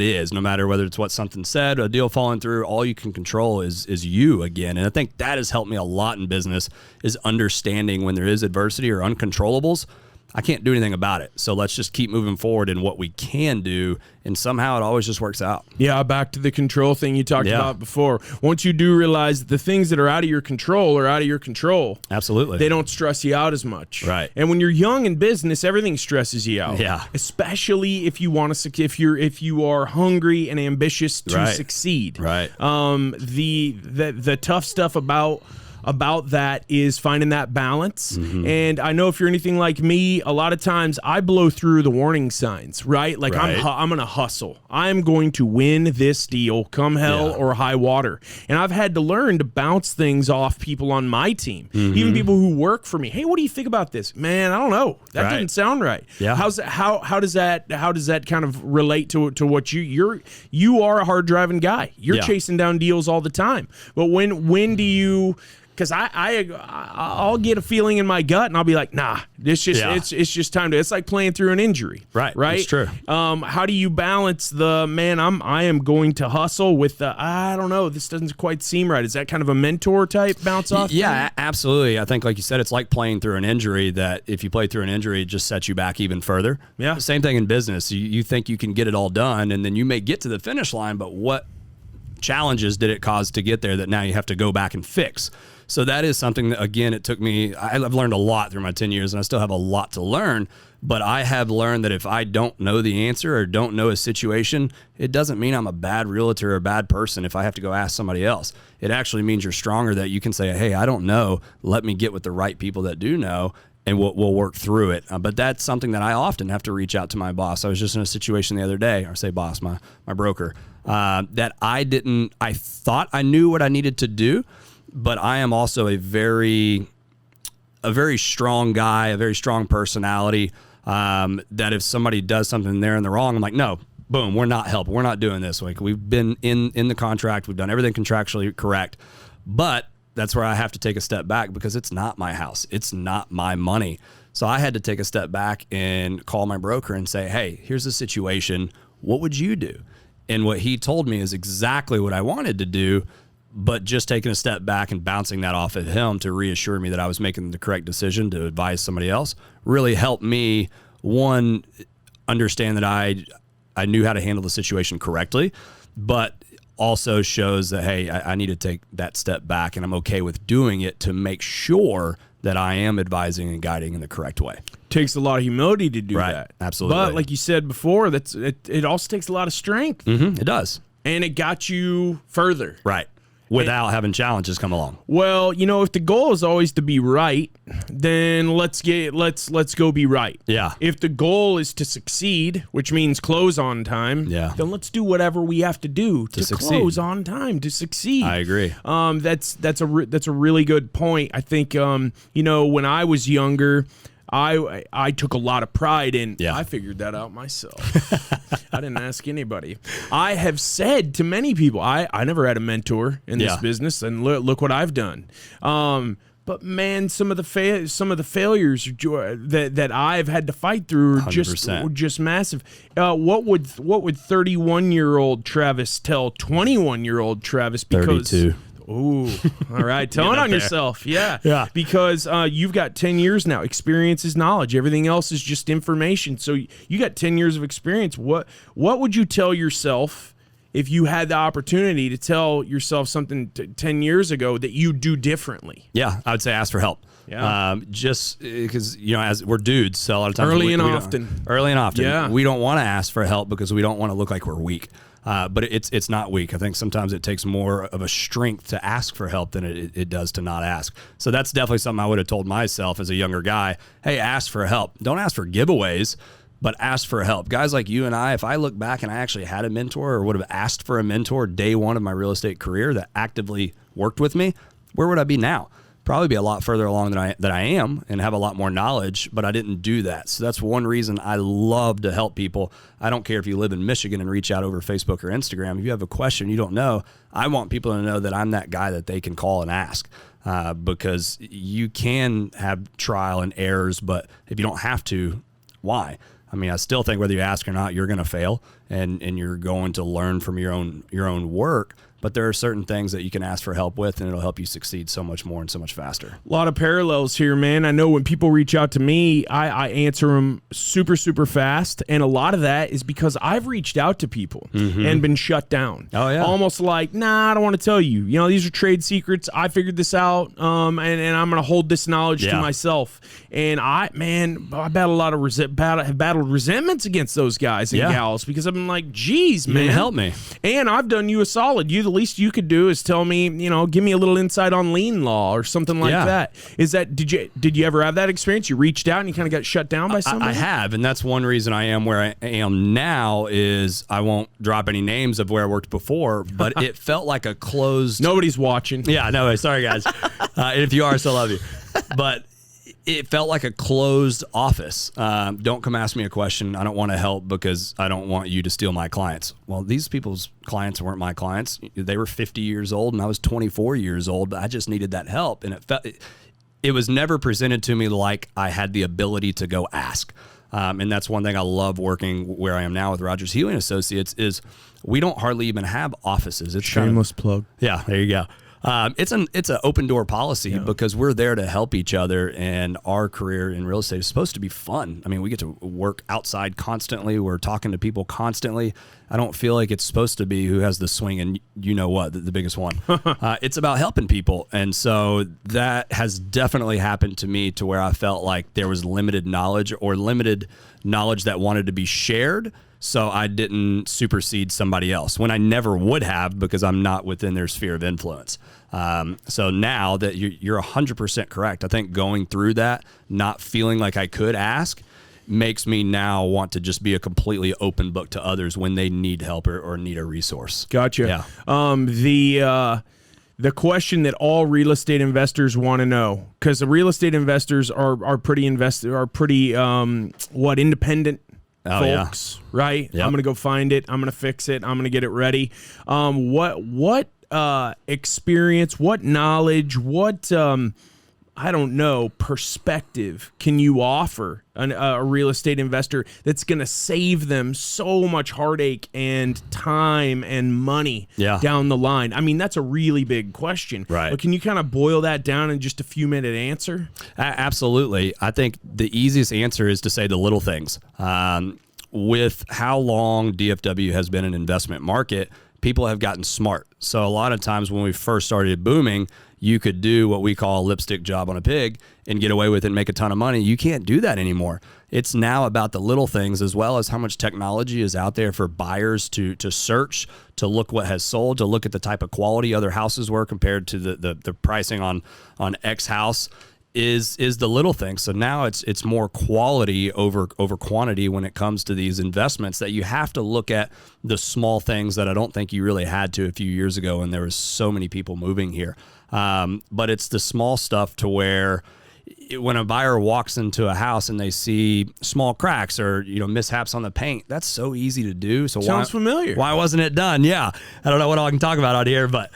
B: is, no matter whether it's what something said, a deal falling through. All you can control is you again. And I think that has helped me a lot in business, is understanding when there is adversity or uncontrollables, I can't do anything about it. So let's just keep moving forward in what we can do. And somehow it always just works out.
A: Yeah, back to the control thing you talked about before. Once you do realize the things that are out of your control are out of your control.
B: Absolutely.
A: They don't stress you out as much.
B: Right.
A: And when you're young in business, everything stresses you out.
B: Yeah.
A: Especially if you want to, if you are hungry and ambitious to succeed.
B: Right.
A: The tough stuff about that is finding that balance. Mm-hmm. And I know if you're anything like me, a lot of times I blow through the warning signs, right? Like I'm going to hustle. I'm going to win this deal come hell or high water. And I've had to learn to bounce things off people on my team, even people who work for me. Hey, what do you think about this? Man, I don't know. That didn't sound right. Yeah. How does that kind of relate to what you are a hard driving guy. You're chasing down deals all the time. But when do you? Because I'll get a feeling in my gut and I'll be like, nah, it's just time to. It's like playing through an injury, right?
B: It's true.
A: How do you balance the I am going to hustle with the I don't know, this doesn't quite seem right? Is that kind of a mentor type bounce off?
B: Yeah, absolutely. I think, like you said, it's like playing through an injury. That if you play through an injury, it just sets you back even further. Yeah. Same thing in business. You think you can get it all done, and then you may get to the finish line, but what challenges did it cause to get there that now you have to go back and fix? So that is something that, again, it took me, I've learned a lot through my 10 years, and I still have a lot to learn. But I have learned that if I don't know the answer or don't know a situation, it doesn't mean I'm a bad realtor or a bad person if I have to go ask somebody else. It actually means you're stronger, that you can say, hey, I don't know. Let me get with the right people that do know, and we'll work through it. But that's something that I often have to reach out to my boss. I was just in a situation the other day, or say boss, my broker, that I thought I knew what I needed to do, but I am also a very strong guy, a very strong personality, that if somebody does something there and they're wrong, I'm like, no, boom, we're not helping. We're not doing this. Like, we've been in the contract. We've done everything contractually correct. But that's where I have to take a step back, because it's not my house. It's not my money. So I had to take a step back and call my broker and say, hey, here's the situation. What would you do? And what he told me is exactly what I wanted to do, but just taking a step back and bouncing that off of him to reassure me that I was making the correct decision to advise somebody else really helped me, one, understand that I knew how to handle the situation correctly, but also shows that, hey, I need to take that step back, and I'm okay with doing it to make sure that I am advising and guiding in the correct way.
A: Takes a lot of humility to do that.
B: Absolutely.
A: But like you said before, it also takes a lot of strength.
B: Mm-hmm. It does.
A: And it got you further.
B: Right. Without having challenges come along.
A: Well, if the goal is always to be right, then let's go be right.
B: Yeah.
A: If the goal is to succeed, which means close on time, then let's do whatever we have to do to close on time, to succeed.
B: I agree.
A: That's a really good point. I think when I was younger, I took a lot of pride in, I figured that out myself. I didn't ask anybody. I have said to many people, I never had a mentor in this business, and look what I've done. But man, some of the failures that I've had to fight through are just massive. What would 31-year-old Travis tell 21-year-old Travis? Because
B: 32.
A: Ooh, all right. Telling on yourself. Yeah. Because you've got 10 years now. Experience is knowledge. Everything else is just information. So you got 10 years of experience. What would you tell yourself if you had the opportunity to tell yourself something 10 years ago that you do differently?
B: Yeah, I would say ask for help. Yeah. Just because, as we're dudes, so a lot of times
A: early and often.
B: Yeah. We don't want to ask for help because we don't want to look like we're weak. But it's not weak. I think sometimes it takes more of a strength to ask for help than it does to not ask. So that's definitely something I would have told myself as a younger guy. Hey, ask for help. Don't ask for giveaways, but ask for help. Guys like you and I, if I look back and I actually had a mentor or would have asked for a mentor day one of my real estate career that actively worked with me, where would I be now? Probably be a lot further along than I am and have a lot more knowledge, but I didn't do that. So that's one reason I love to help people. I don't care if you live in Michigan and reach out over Facebook or Instagram. If you have a question you don't know, I want people to know that I'm that guy that they can call and ask, because you can have trial and errors, but if you don't have to, why? I mean, I still think whether you ask or not, you're going to fail and you're going to learn from your own work. But there are certain things that you can ask for help with, and it'll help you succeed so much more and so much faster.
A: A lot of parallels here, man. I know when people reach out to me, I answer them super, super fast. And a lot of that is because I've reached out to people and been shut down.
B: Oh, yeah.
A: Almost like, nah, I don't want to tell you. These are trade secrets. I figured this out, and I'm going to hold this knowledge to myself. And I battle a lot of have battled resentments against those guys and gals, because I've been like, geez, man.
B: Help me.
A: And I've done you a solid. The least you could do is tell me, give me a little insight on lien law or something like that. Did you ever have that experience? You reached out and you kind of got shut down by somebody?
B: I have, and that's one reason I am where I am now. Is I won't drop any names of where I worked before, but it felt like a closed.
A: Nobody's watching.
B: Yeah, no, sorry guys. And if you are, I still love you. But it felt like a closed office. Don't come ask me a question. I don't want to help because I don't want you to steal my clients. Well, these people's clients weren't my clients. They were 50 years old and I was 24 years old, but I just needed that help. And it was never presented to me like I had the ability to go ask. And that's one thing I love working where I am now with Rogers, Healy & Associates is we don't hardly even have offices. It's
A: shameless plug.
B: Yeah, there you go. It's an open door policy because we're there to help each other, and our career in real estate is supposed to be fun. I mean, we get to work outside constantly. We're talking to people constantly. I don't feel like it's supposed to be who has the swing and the biggest one. It's about helping people. And so that has definitely happened to me, to where I felt like there was limited knowledge that wanted to be shared. So I didn't supersede somebody else when I never would have, because I'm not within their sphere of influence. So now that you're 100% correct, I think going through that, not feeling like I could ask, makes me now want to just be a completely open book to others when they need help or need a resource.
A: Gotcha.
B: Yeah.
A: The question that all real estate investors want to know, because the real estate investors are pretty independent folks, right?
B: Yep.
A: I'm going to go find it. I'm going to fix it. I'm going to get it ready. What experience, what knowledge, what I don't know, perspective can you offer a real estate investor that's going to save them so much heartache and time and money down the line? I mean, that's a really big question.
B: Right.
A: But can you kind of boil that down in just a few minute answer?
B: Absolutely. I think the easiest answer is to say the little things. With how long DFW has been an investment market, people have gotten smart. So a lot of times when we first started booming, you could do what we call a lipstick job on a pig and get away with it and make a ton of money. You can't do that anymore. It's now about the little things, as well as how much technology is out there for buyers to search, to look what has sold, to look at the type of quality other houses were compared to the pricing on X house. Is the little thing. So now it's more quality over quantity when it comes to these investments, that you have to look at the small things that I don't think you really had to a few years ago when there was so many people moving here. But it's the small stuff, to where when a buyer walks into a house and they see small cracks or mishaps on the paint, that's so easy to do. So
A: sounds familiar.
B: Why wasn't it done? Yeah, I don't know what all I can talk about out here, but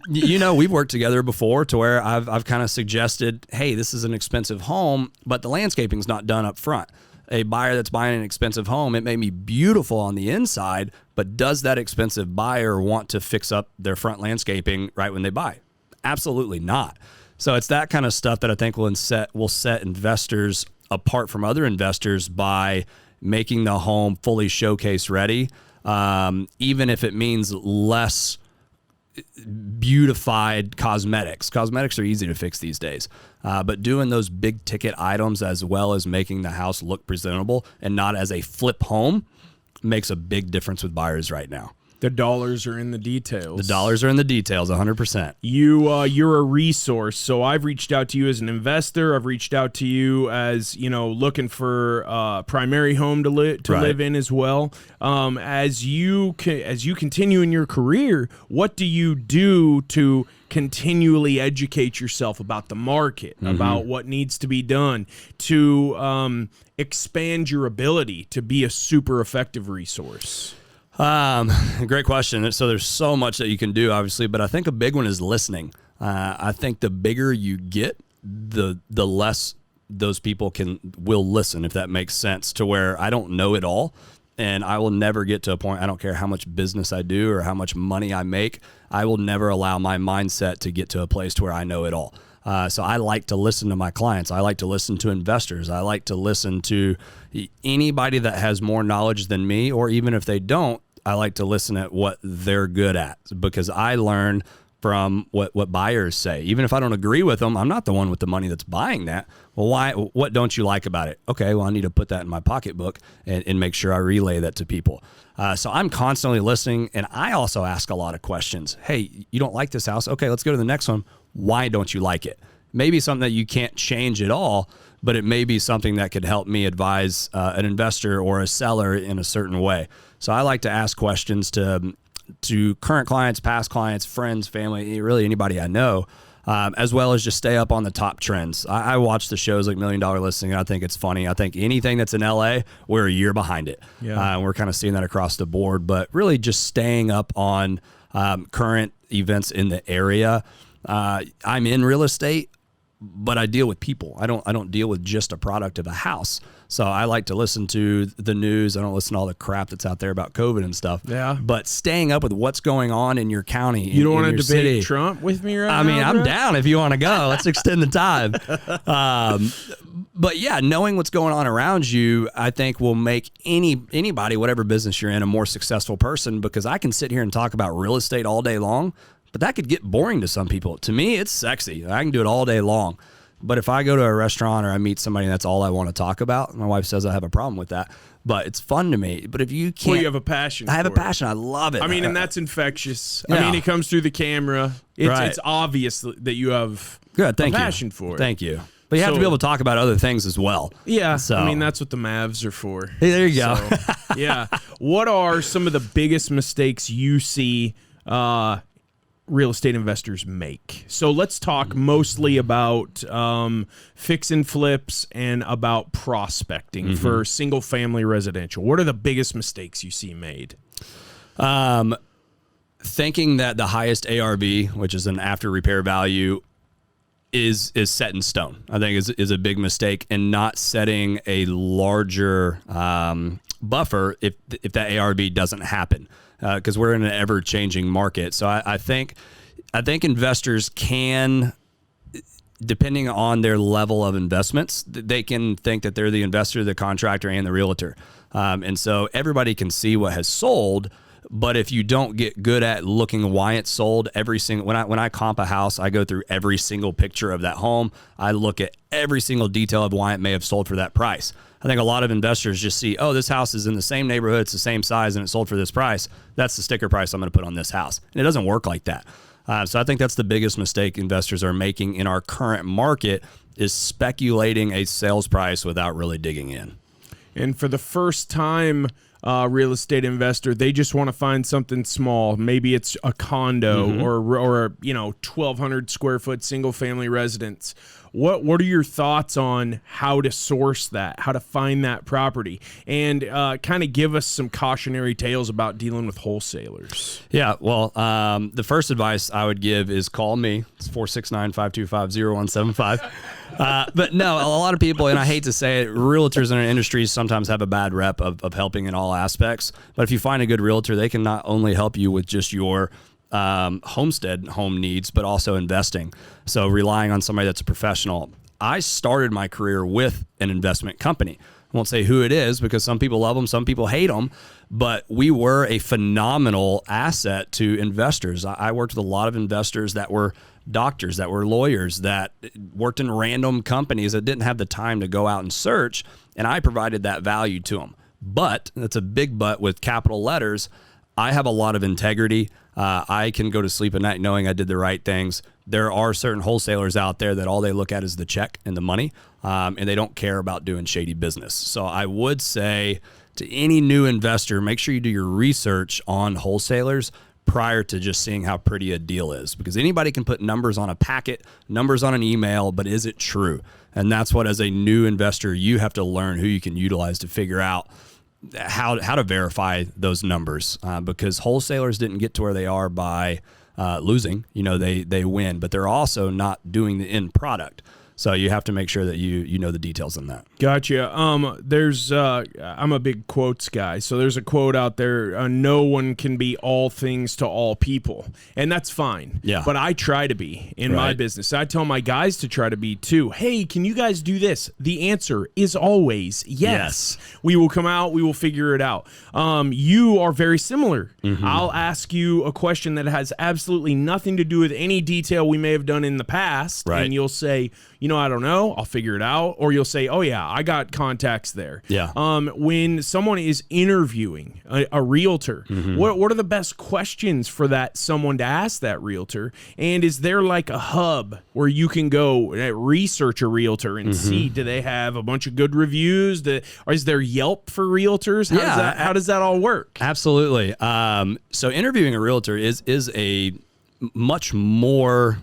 B: we've worked together before, to where I've kind of suggested, hey, this is an expensive home, but the landscaping's not done up front. A buyer that's buying an expensive home, it may be beautiful on the inside, but does that expensive buyer want to fix up their front landscaping right when they buy? Absolutely not. So it's that kind of stuff that I think will set investors apart from other investors by making the home fully showcase ready, even if it means less beautified cosmetics. Cosmetics are easy to fix these days, but doing those big ticket items, as well as making the house look presentable and not as a flip home, makes a big difference with buyers right now.
A: The dollars are in the details.
B: The dollars are in the details, 100%.
A: You're a resource. So I've reached out to you as an investor. I've reached out to you as, looking for a primary home to live in as well. As you continue in your career, what do you do to continually educate yourself about the market, about what needs to be done to expand your ability to be a super effective resource?
B: Great question. So there's so much that you can do, obviously, but I think a big one is listening. I think the bigger you get, the less those people will listen, if that makes sense, to where I don't know it all. And I will never get to a point, I don't care how much business I do or how much money I make, I will never allow my mindset to get to a place to where I know it all. So I like to listen to my clients. I like to listen to investors. I like to listen to anybody that has more knowledge than me, or even if they don't, I like to listen at what they're good at, because I learn from what buyers say. Even if I don't agree with them, I'm not the one with the money that's buying that. Well, why? What don't you like about it? Okay, well, I need to put that in my pocketbook and make sure I relay that to people. So I'm constantly listening, and I also ask a lot of questions. Hey, you don't like this house? Okay, let's go to the next one. Why don't you like it? Maybe something that you can't change at all, but it may be something that could help me advise an investor or a seller in a certain way. So I like to ask questions to current clients, past clients, friends, family, really anybody I know, as well as just stay up on the top trends. I watch the shows like $1 Million Listing, and I think it's funny. I think anything that's in LA, we're a year behind it. Yeah. We're kind of seeing that across the board, but really just staying up on current events in the area. I'm in real estate, but I deal with people. I don't deal with just a product of a house. So I like to listen to the news. I don't listen to all the crap that's out there about COVID and stuff.
A: Yeah.
B: But staying up with what's going on in your county,
A: You don't
B: want to
A: debate
B: city.
A: Trump with me right now?
B: I mean, I'm
A: bro?
B: down if you want to go. Let's extend the time. But yeah, knowing what's going on around you, I think will make anybody, whatever business you're in, a more successful person, because I can sit here and talk about real estate all day long, but that could get boring to some people. To me, it's sexy. I can do it all day long. But if I go to a restaurant or I meet somebody and that's all I want to talk about, my wife says I have a problem with that, but it's fun to me. But if you can't...
A: Well, you have a passion
B: I have a
A: for it.
B: passion. I love it.
A: I mean, and that's infectious.
B: Yeah.
A: I mean, it comes through the camera.
B: Right.
A: It's obvious that you have
B: Good. Thank
A: a
B: you.
A: passion for it.
B: Thank you. But you have to be able to talk about other things as well.
A: Yeah,
B: So,
A: I mean, that's what the Mavs are for.
B: Hey, there you go.
A: So, yeah. What are some of the biggest mistakes you see real estate investors make? So let's talk mostly about fix and flips and about prospecting for single-family residential. What are the biggest mistakes you see made?
B: Thinking that the highest ARV, which is an after repair value, is set in stone, I think is a big mistake, and not setting a larger buffer if that ARV doesn't happen, because we're in an ever changing market. So I think investors can, depending on their level of investments, they can think that they're the investor, the contractor, and the realtor, and so everybody can see what has sold. But if you don't get good at looking why it's sold, every single when I comp a house, I go through every single picture of that home. I look at every single detail of why it may have sold for that price. I think a lot of investors just see, oh, this house is in the same neighborhood, it's the same size, and it sold for this price. That's the sticker price I'm going to put on this house. And it doesn't work like that. So I think that's the biggest mistake investors are making in our current market, is speculating a sales price without really digging in.
A: And for the first time real estate investor, they just want to find something small. Maybe it's a condo or 1,200 square foot single family residence. What are your thoughts on how to source that, how to find that property, and kind of give us some cautionary tales about dealing with wholesalers?
B: Yeah, well, the first advice I would give is call me. It's 469-525-0175. But no, a lot of people, and I hate to say it, realtors in our industry sometimes have a bad rep of helping in all aspects. But if you find a good realtor, they can not only help you with just your homestead home needs, but also investing. So relying on somebody that's a professional. I started my career with an investment company. I won't say who it is because some people love them, some people hate them, but we were a phenomenal asset to investors. I worked with a lot of investors that were doctors, that were lawyers, that worked in random companies that didn't have the time to go out and search, and I provided that value to them. But, that's a big but with capital letters, I have a lot of integrity. I can go to sleep at night knowing I did the right things. There are certain wholesalers out there that all they look at is the check and the money, and they don't care about doing shady business. So I would say to any new investor, make sure you do your research on wholesalers prior to just seeing how pretty a deal is, because anybody can put numbers on a packet, numbers on an email, but is it true? And that's what, as a new investor, you have to learn who you can utilize to figure out how to verify those numbers, because wholesalers didn't get to where they are by losing. They win, but they're also not doing the end product. So you have to make sure that you know the details on that.
A: Gotcha. I'm a big quotes guy. So there's a quote out there, no one can be all things to all people. And that's fine.
B: Yeah.
A: But I try to be in my business. I tell my guys to try to be too. Hey, can you guys do this? The answer is always yes. We will come out. We will figure it out. You are very similar. I'll ask you a question that has absolutely nothing to do with any detail we may have done in the past.
B: Right.
A: And you'll say, I don't know, I'll figure it out. Or you'll say, oh yeah, I got contacts there.
B: Yeah.
A: When someone is interviewing a realtor, what are the best questions for that someone to ask that realtor? And is there like a hub where you can go research a realtor and see, do they have a bunch of good reviews? Or is there Yelp for realtors? How does that all work?
B: Absolutely. So interviewing a realtor is a much more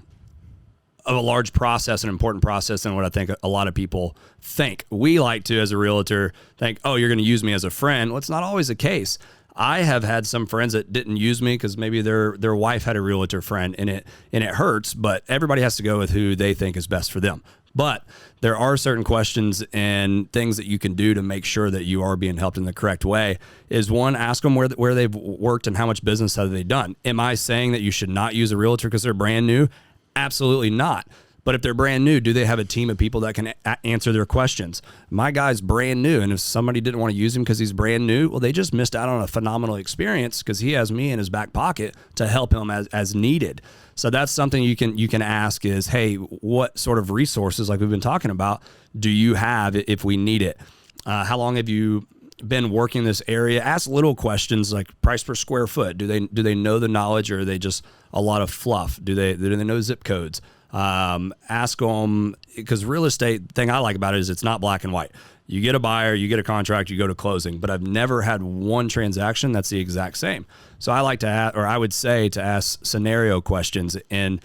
B: of a large process, an important process than what I think a lot of people think. We like to, as a realtor, think, oh, you're going to use me as a friend. Well, it's not always the case. I have had some friends that didn't use me because maybe their wife had a realtor friend, and it hurts, but everybody has to go with who they think is best for them. But there are certain questions and things that you can do to make sure that you are being helped in the correct way. Is one, ask them where they've worked and how much business have they done. Am I saying that you should not use a realtor because they're brand new? Absolutely not. But if they're brand new, do they have a team of people that can answer their questions? My guy's brand new, and if somebody didn't want to use him because he's brand new, well, they just missed out on a phenomenal experience because he has me in his back pocket to help him as needed. So that's something you can ask is, hey, what sort of resources, like we've been talking about, do you have if we need it? How long have you been working this area? Ask little questions like price per square foot. Do they know the knowledge, or are they just a lot of fluff? Do they know zip codes? Ask them, because real estate, the thing I like about it is it's not black and white. You get a buyer, you get a contract, you go to closing, but I've never had one transaction that's the exact same. So I like to ask, or I would say to ask scenario questions, and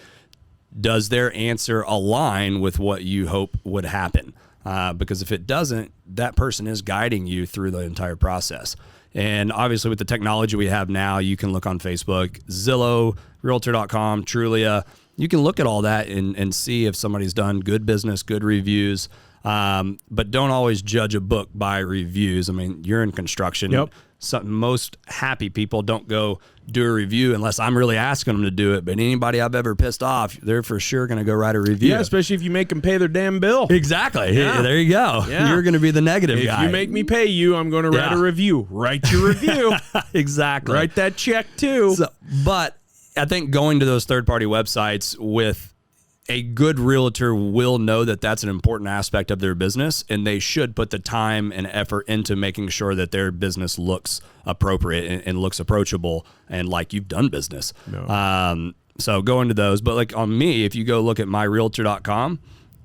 B: does their answer align with what you hope would happen? Because if it doesn't, that person is guiding you through the entire process. And obviously with the technology we have now, you can look on Facebook, Zillow, Realtor.com, Trulia. You can look at all that and see if somebody's done good business, good reviews, but don't always judge a book by reviews. I mean, you're in construction.
A: Yep.
B: Most happy people don't go do a review unless I'm really asking them to do it. But anybody I've ever pissed off, they're for sure going to go write a review.
A: Yeah, especially if you make them pay their damn bill.
B: Exactly. Yeah. There you go.
A: Yeah.
B: You're going to be the negative guy.
A: If you make me pay you, I'm going to write a review. Write your review.
B: Exactly.
A: Write that check too.
B: But I think going to those third-party websites with a good realtor will know that that's an important aspect of their business, and they should put the time and effort into making sure that their business looks appropriate and looks approachable and like you've done business. No. So go into those. But like on me, if you go look at myrealtor.com,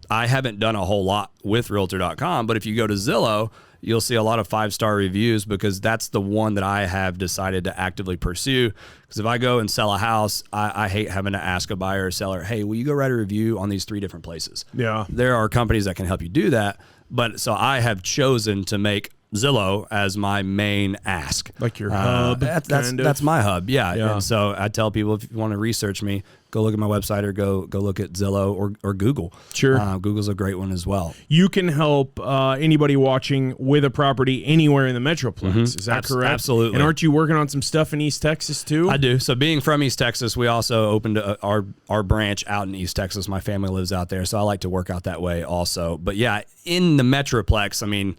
B: I haven't done a whole lot with realtor.com, but if you go to Zillow, you'll see a lot of 5-star reviews because that's the one that I have decided to actively pursue. Because if I go and sell a house, I hate having to ask a buyer or seller, hey, will you go write a review on these 3 different places? Yeah. There are companies that can help you do that. But so I have chosen to make Zillow as my main ask.
A: Like your hub.
B: That's my hub. Yeah. And so I tell people, if you want to research me, go look at my website or go look at Zillow or Google. Sure. Google's a great one as well.
A: You can help anybody watching with a property anywhere in the Metroplex. Mm-hmm. Is that correct?
B: Absolutely.
A: And aren't you working on some stuff in East Texas too?
B: I do. So being from East Texas, we also opened our branch out in East Texas. My family lives out there, so I like to work out that way also. But yeah, in the Metroplex, I mean,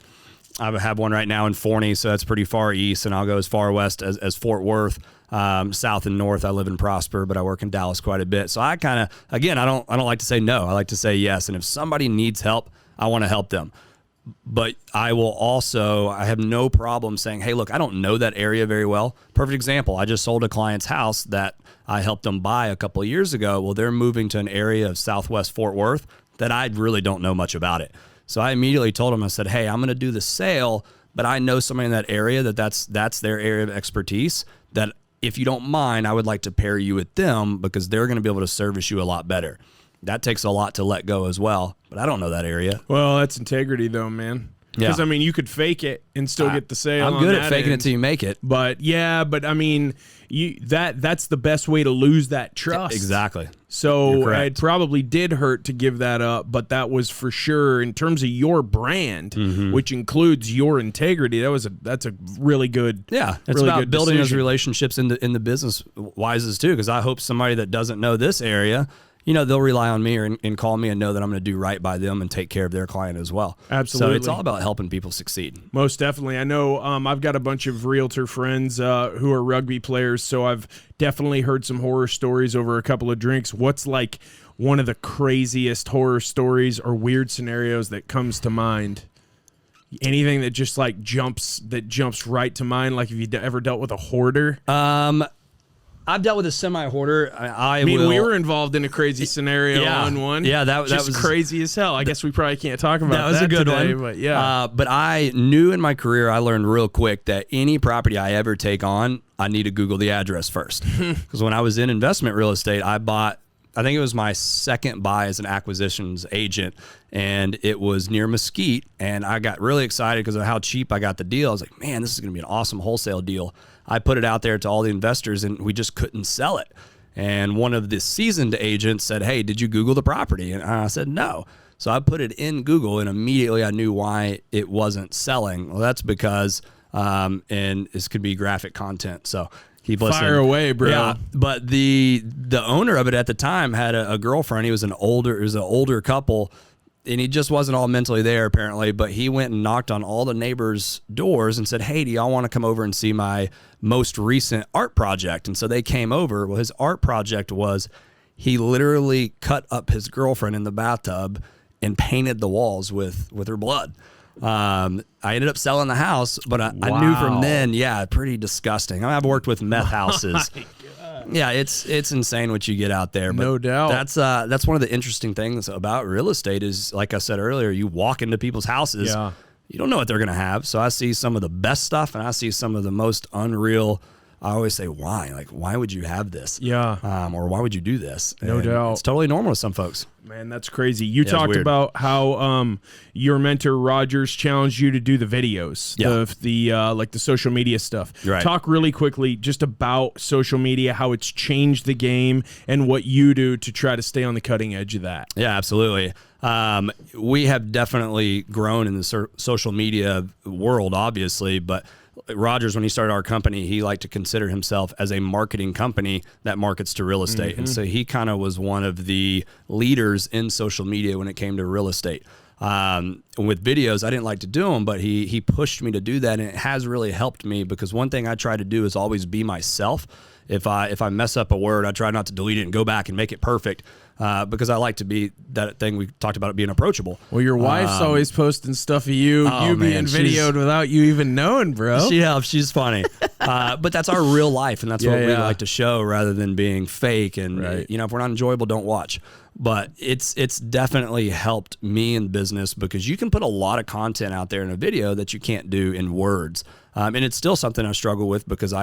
B: I have one right now in Forney, so that's pretty far east, and I'll go as far west as Fort Worth. South and north, I live in Prosper, but I work in Dallas quite a bit. So I kind of, again, I don't like to say no. I like to say yes. And if somebody needs help, I want to help them. But I have no problem saying, hey, look, I don't know that area very well. Perfect example. I just sold a client's house that I helped them buy a couple of years ago. Well, they're moving to an area of Southwest Fort Worth that I really don't know much about it. So I immediately told them, I said, hey, I'm going to do the sale, but I know somebody in that area that's their area of expertise, that if you don't mind, I would like to pair you with them because they're going to be able to service you a lot better. That takes a lot to let go as well, but I don't know that area.
A: Well, that's integrity though, man. Because, I mean, you could fake it and still get the sale.
B: I'm good at faking it till you make it.
A: But, I mean, that's the best way to lose that trust.
B: Exactly.
A: So it probably did hurt to give that up, but that was for sure in terms of your brand, which includes your integrity. That's a really good.
B: Yeah, it's really about building those relationships in the business wises too. Because I hope somebody that doesn't know this area, they'll rely on me and call me and know that I'm going to do right by them and take care of their client as well.
A: Absolutely.
B: So it's all about helping people succeed.
A: Most definitely. I know I've got a bunch of realtor friends who are rugby players, so I've definitely heard some horror stories over a couple of drinks. What's like one of the craziest horror stories or weird scenarios that comes to mind? Anything that just like jumps right to mind? Like, have you ever dealt with a hoarder?
B: I've dealt with a semi-hoarder. I
A: mean, we were involved in a crazy scenario on one.
B: Yeah, that was
A: crazy as hell. I guess we probably can't talk about that.
B: That was a good
A: today,
B: one.
A: But yeah.
B: But I knew in my career, I learned real quick that any property I ever take on, I need to Google the address first. Because when I was in investment real estate, I bought I think it was my second buy as an acquisitions agent, and it was near Mesquite, and I got really excited because of how cheap I got the deal. I was like, man, this is going to be an awesome wholesale deal. I put it out there to all the investors, and we just couldn't sell it. And one of the seasoned agents said, hey, did you Google the property? And I said, no. So I put it in Google, and immediately I knew why it wasn't selling. Well, that's because, and this could be graphic content, so keep listening.
A: Fire away, bro.
B: Yeah, but the owner of it at the time had a girlfriend. It was an older couple, and he just wasn't all mentally there apparently. But he went and knocked on all the neighbors' doors and said, "Hey, do y'all want to come over and see my most recent art project?" And so they came over. Well, his art project was he literally cut up his girlfriend in the bathtub and painted the walls with her blood. I ended up selling the house, but I knew from then, pretty disgusting. I've worked with meth houses. Yeah, it's insane what you get out there. But
A: no doubt.
B: That's one of the interesting things about real estate is, like I said earlier, you walk into people's houses, you don't know what they're going to have. So I see some of the best stuff, and I see some of the most unreal. I always say, why? Like, why would you have this?
A: Yeah.
B: Or why would you do this?
A: No doubt.
B: It's totally normal to some folks.
A: Man, that's crazy. You talked about how your mentor Rogers challenged you to do the videos, like the social media stuff.
B: Right.
A: Talk really quickly just about social media, how it's changed the game, and what you do to try to stay on the cutting edge of that.
B: Yeah, absolutely. We have definitely grown in the social media world, obviously, but Rogers, when he started our company, he liked to consider himself as a marketing company that markets to real estate. And so he kind of was one of the leaders in social media when it came to real estate. With videos, I didn't like to do them, but he pushed me to do that, and it has really helped me because one thing I try to do is always be myself. If I mess up a word, I try not to delete it and go back and make it perfect because I like to be that thing we talked about, it being approachable.
A: Well, your wife's always posting stuff of you being videoed without you even knowing, bro.
B: She helps. She's funny. But that's our real life, and that's what we like to show rather than being fake. And, you know, if we're not enjoyable, don't watch. But it's definitely helped me in business because you can put a lot of content out there in a video that you can't do in words. And it's still something I struggle with because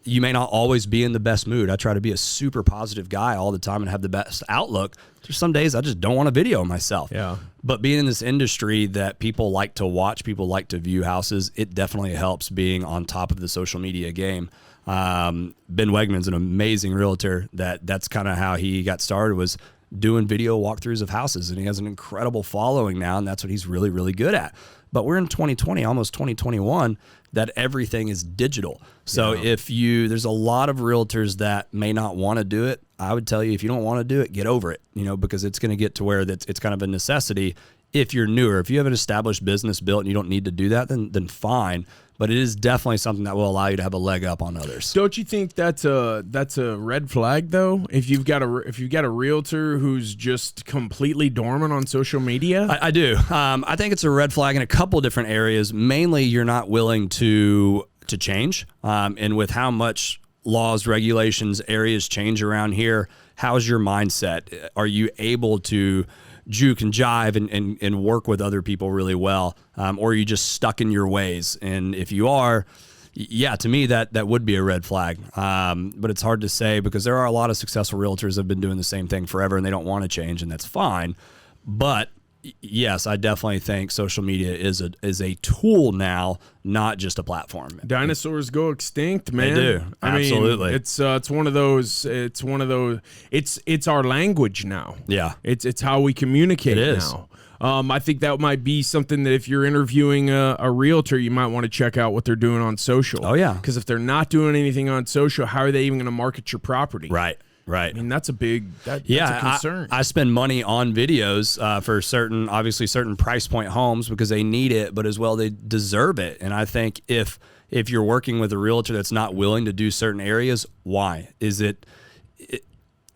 B: you may not always be in the best mood. I try to be a super positive guy all the time and have the best outlook. There's some days I just don't want to video myself. Yeah. But being in this industry that people like to watch, people like to view houses, it definitely helps being on top of the social media game. Ben Wegman's an amazing realtor. That's kind of how he got started, was doing video walkthroughs of houses, and he has an incredible following now, and that's what he's really, really good at. But we're in 2020, almost 2021, that everything is digital. So there's a lot of realtors that may not want to do it. I would tell you, if you don't want to do it, get over it, because it's going to get to where it's kind of a necessity. If you're newer, if you have an established business built and you don't need to do that, then fine. But it is definitely something that will allow you to have a leg up on others.
A: Don't you think that's a red flag though? If you've got a realtor who's just completely dormant on social media?
B: I do. I think it's a red flag in a couple different areas. Mainly, you're not willing to change, and with how much laws, regulations, areas change around here, how's your mindset? Are you able to juke and jive and work with other people really well? Or are you just stuck in your ways? And if you are, to me, that would be a red flag. But it's hard to say because there are a lot of successful realtors that have been doing the same thing forever and they don't want to change, and that's fine. But yes, I definitely think social media is a tool now, not just a platform.
A: Dinosaurs go extinct, man.
B: They do. Absolutely.
A: I mean, it's one of those. It's our language now.
B: Yeah.
A: It's how we communicate now. I think that might be something that if you're interviewing a realtor, you might want to check out what they're doing on social.
B: Oh yeah.
A: Because if they're not doing anything on social, how are they even going to market your property?
B: Right.
A: I mean, that's a concern.
B: I spend money on videos for certain price point homes because they need it, but as well they deserve it. And I think if you're working with a realtor that's not willing to do certain areas, why? Is it?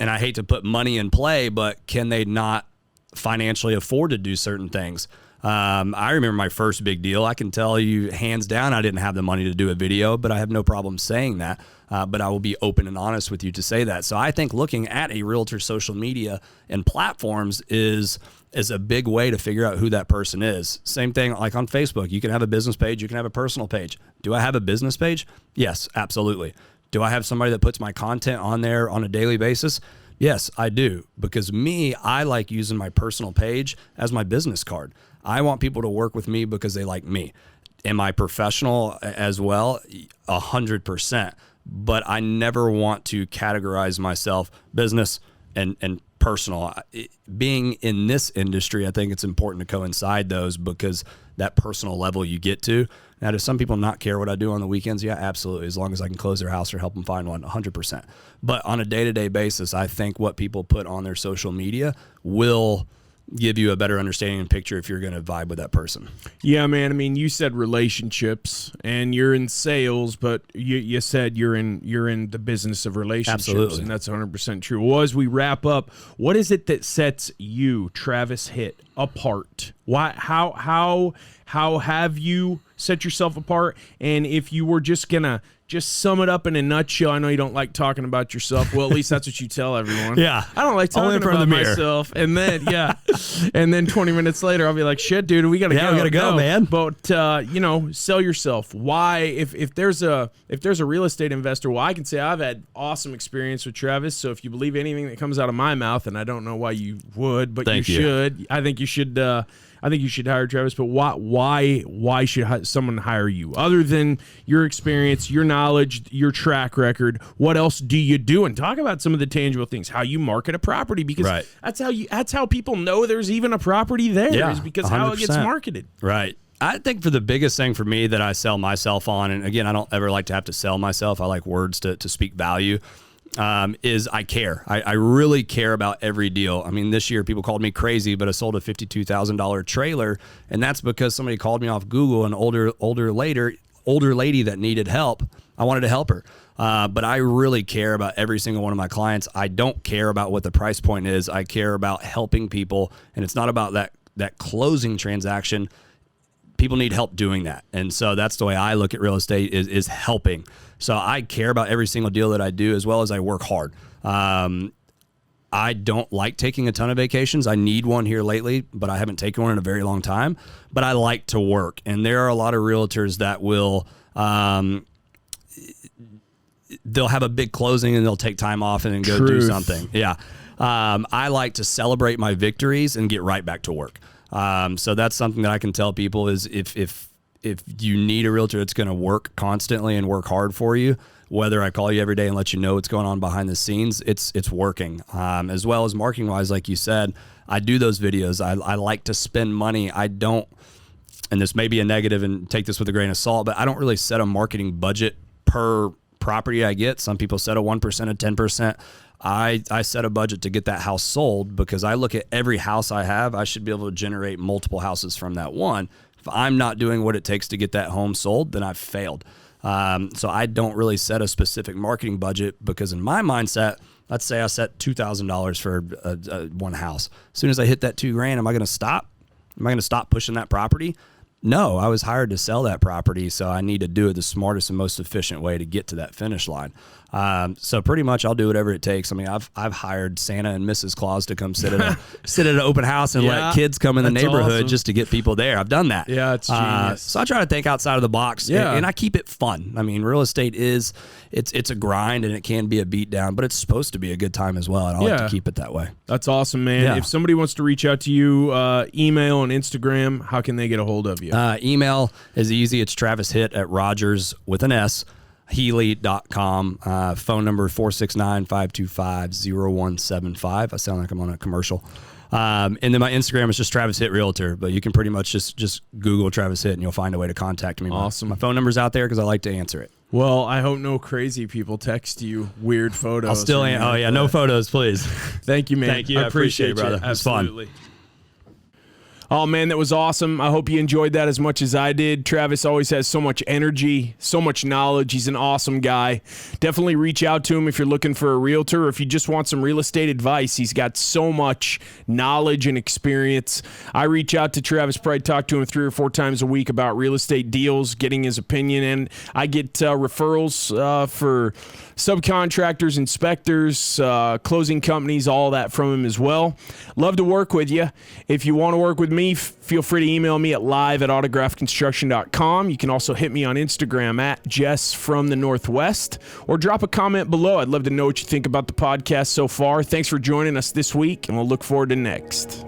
B: And I hate to put money in play, but can they not financially afford to do certain things? I remember my first big deal. I can tell you hands down, I didn't have the money to do a video, but I have no problem saying that. But I will be open and honest with you to say that. So I think looking at a realtor's social media and platforms is a big way to figure out who that person is. Same thing like on Facebook. You can have a business page. You can have a personal page. Do I have a business page? Yes, absolutely. Do I have somebody that puts my content on there on a daily basis? Yes, I do. Because I like using my personal page as my business card. I want people to work with me because they like me. Am I professional as well? 100%. But I never want to categorize myself business and personal. Being in this industry, I think it's important to coincide those, because that personal level you get to. Now, do some people not care what I do on the weekends? Yeah, absolutely. As long as I can close their house or help them find one, 100%. But on a day-to-day basis, I think what people put on their social media will give you a better understanding and picture if you're going to vibe with that person.
A: Yeah, man. I mean, you said relationships, and you're in sales, but you said you're in the business of relationships.
B: Absolutely.
A: And that's 100% true. Well, as we wrap up, what is it that sets you, Travis Hitt, apart? Why? How have you set yourself apart? And if you were just gonna sum it up in a nutshell, I know you don't like talking about yourself. Well, at least that's what you tell everyone.
B: Yeah.
A: I don't like talking about myself. And then, and then 20 minutes later, I'll be like, shit, dude, we gotta go.
B: Yeah, we gotta go, man.
A: But sell yourself. Why? If there's a real estate investor, well, I can say I've had awesome experience with Travis. So if you believe anything that comes out of my mouth, and I don't know why you would, but you should. I think you should. I think you should hire Travis, but why should someone hire you? Other than your experience, your knowledge, your track record, what else do you do? And talk about some of the tangible things, how you market a property, because that's how people know there's even a property there, is because 100%. How it gets marketed.
B: Right. I think for the biggest thing for me that I sell myself on, and again, I don't ever like to have to sell myself. I like words to speak value. Is I care. I really care about every deal. I mean, this year people called me crazy, but I sold a $52,000 trailer, and that's because somebody called me off Google, an older lady that needed help. I wanted to help her. But I really care about every single one of my clients. I don't care about what the price point is. I care about helping people, and it's not about that closing transaction. People need help doing that. And so that's the way I look at real estate is helping. So I care about every single deal that I do, as well as I work hard. I don't like taking a ton of vacations. I need one here lately, but I haven't taken one in a very long time. But I like to work. And there are a lot of realtors that will, they'll have a big closing and they'll take time off and then go do something. Yeah. I like to celebrate my victories and get right back to work. So that's something that I can tell people is if you need a realtor that's going to work constantly and work hard for you, whether I call you every day and let you know what's going on behind the scenes, it's working. As well as marketing wise, like you said, I do those videos. I like to spend money. I don't, and this may be a negative and take this with a grain of salt, but I don't really set a marketing budget per property I get. Some people set a 1%, a 10%. I set a budget to get that house sold, because I look at every house I have. I should be able to generate multiple houses from that one. If I'm not doing what it takes to get that home sold, then I've failed. So I don't really set a specific marketing budget, because in my mindset, let's say I set $2,000 for one house. As soon as I hit that $2,000, am I going to stop? Am I going to stop pushing that property? No, I was hired to sell that property, so I need to do it the smartest and most efficient way to get to that finish line. So pretty much I'll do whatever it takes. I mean, I've hired Santa and Mrs. Claus to come sit at an open house and let kids come in the neighborhood just to get people there. I've done that.
A: Yeah, it's genius.
B: So I try to think outside of the box, and I keep it fun. I mean, real estate it's a grind and it can be a beat down, but it's supposed to be a good time as well. And I like to keep it that way.
A: That's awesome, man. Yeah. If somebody wants to reach out to you, email and Instagram, how can they get a hold of you?
B: Email is easy. It's Travis Hitt at Rogers with an S, Healy.com. Phone number 469-525-0175. I sound like I'm on a commercial. And then my Instagram is just Travis Hitt Realtor, but you can pretty much just Google Travis Hitt and you'll find a way to contact me.
A: Awesome.
B: My phone number's out there because I like to answer it.
A: Well, I hope no crazy people text you weird photos.
B: I'll still no photos, please.
A: Thank you, man.
B: Thank you. I appreciate it, brother. It was fun.
A: Oh, man, that was awesome. I hope you enjoyed that as much as I did. Travis always has so much energy, so much knowledge. He's an awesome guy. Definitely reach out to him if you're looking for a realtor or if you just want some real estate advice. He's got so much knowledge and experience. I reach out to Travis, probably talk to him 3 or 4 times a week about real estate deals, getting his opinion, and I get referrals for subcontractors, inspectors, closing companies, all that from him as well. Love to work with you. If you want to work with me, me, feel free to email me at live@autographconstruction.com. You can also hit me on Instagram at Jess from the Northwest, or drop a comment below. I'd love to know what you think about the podcast so far. Thanks for joining us this week, and we'll look forward to next.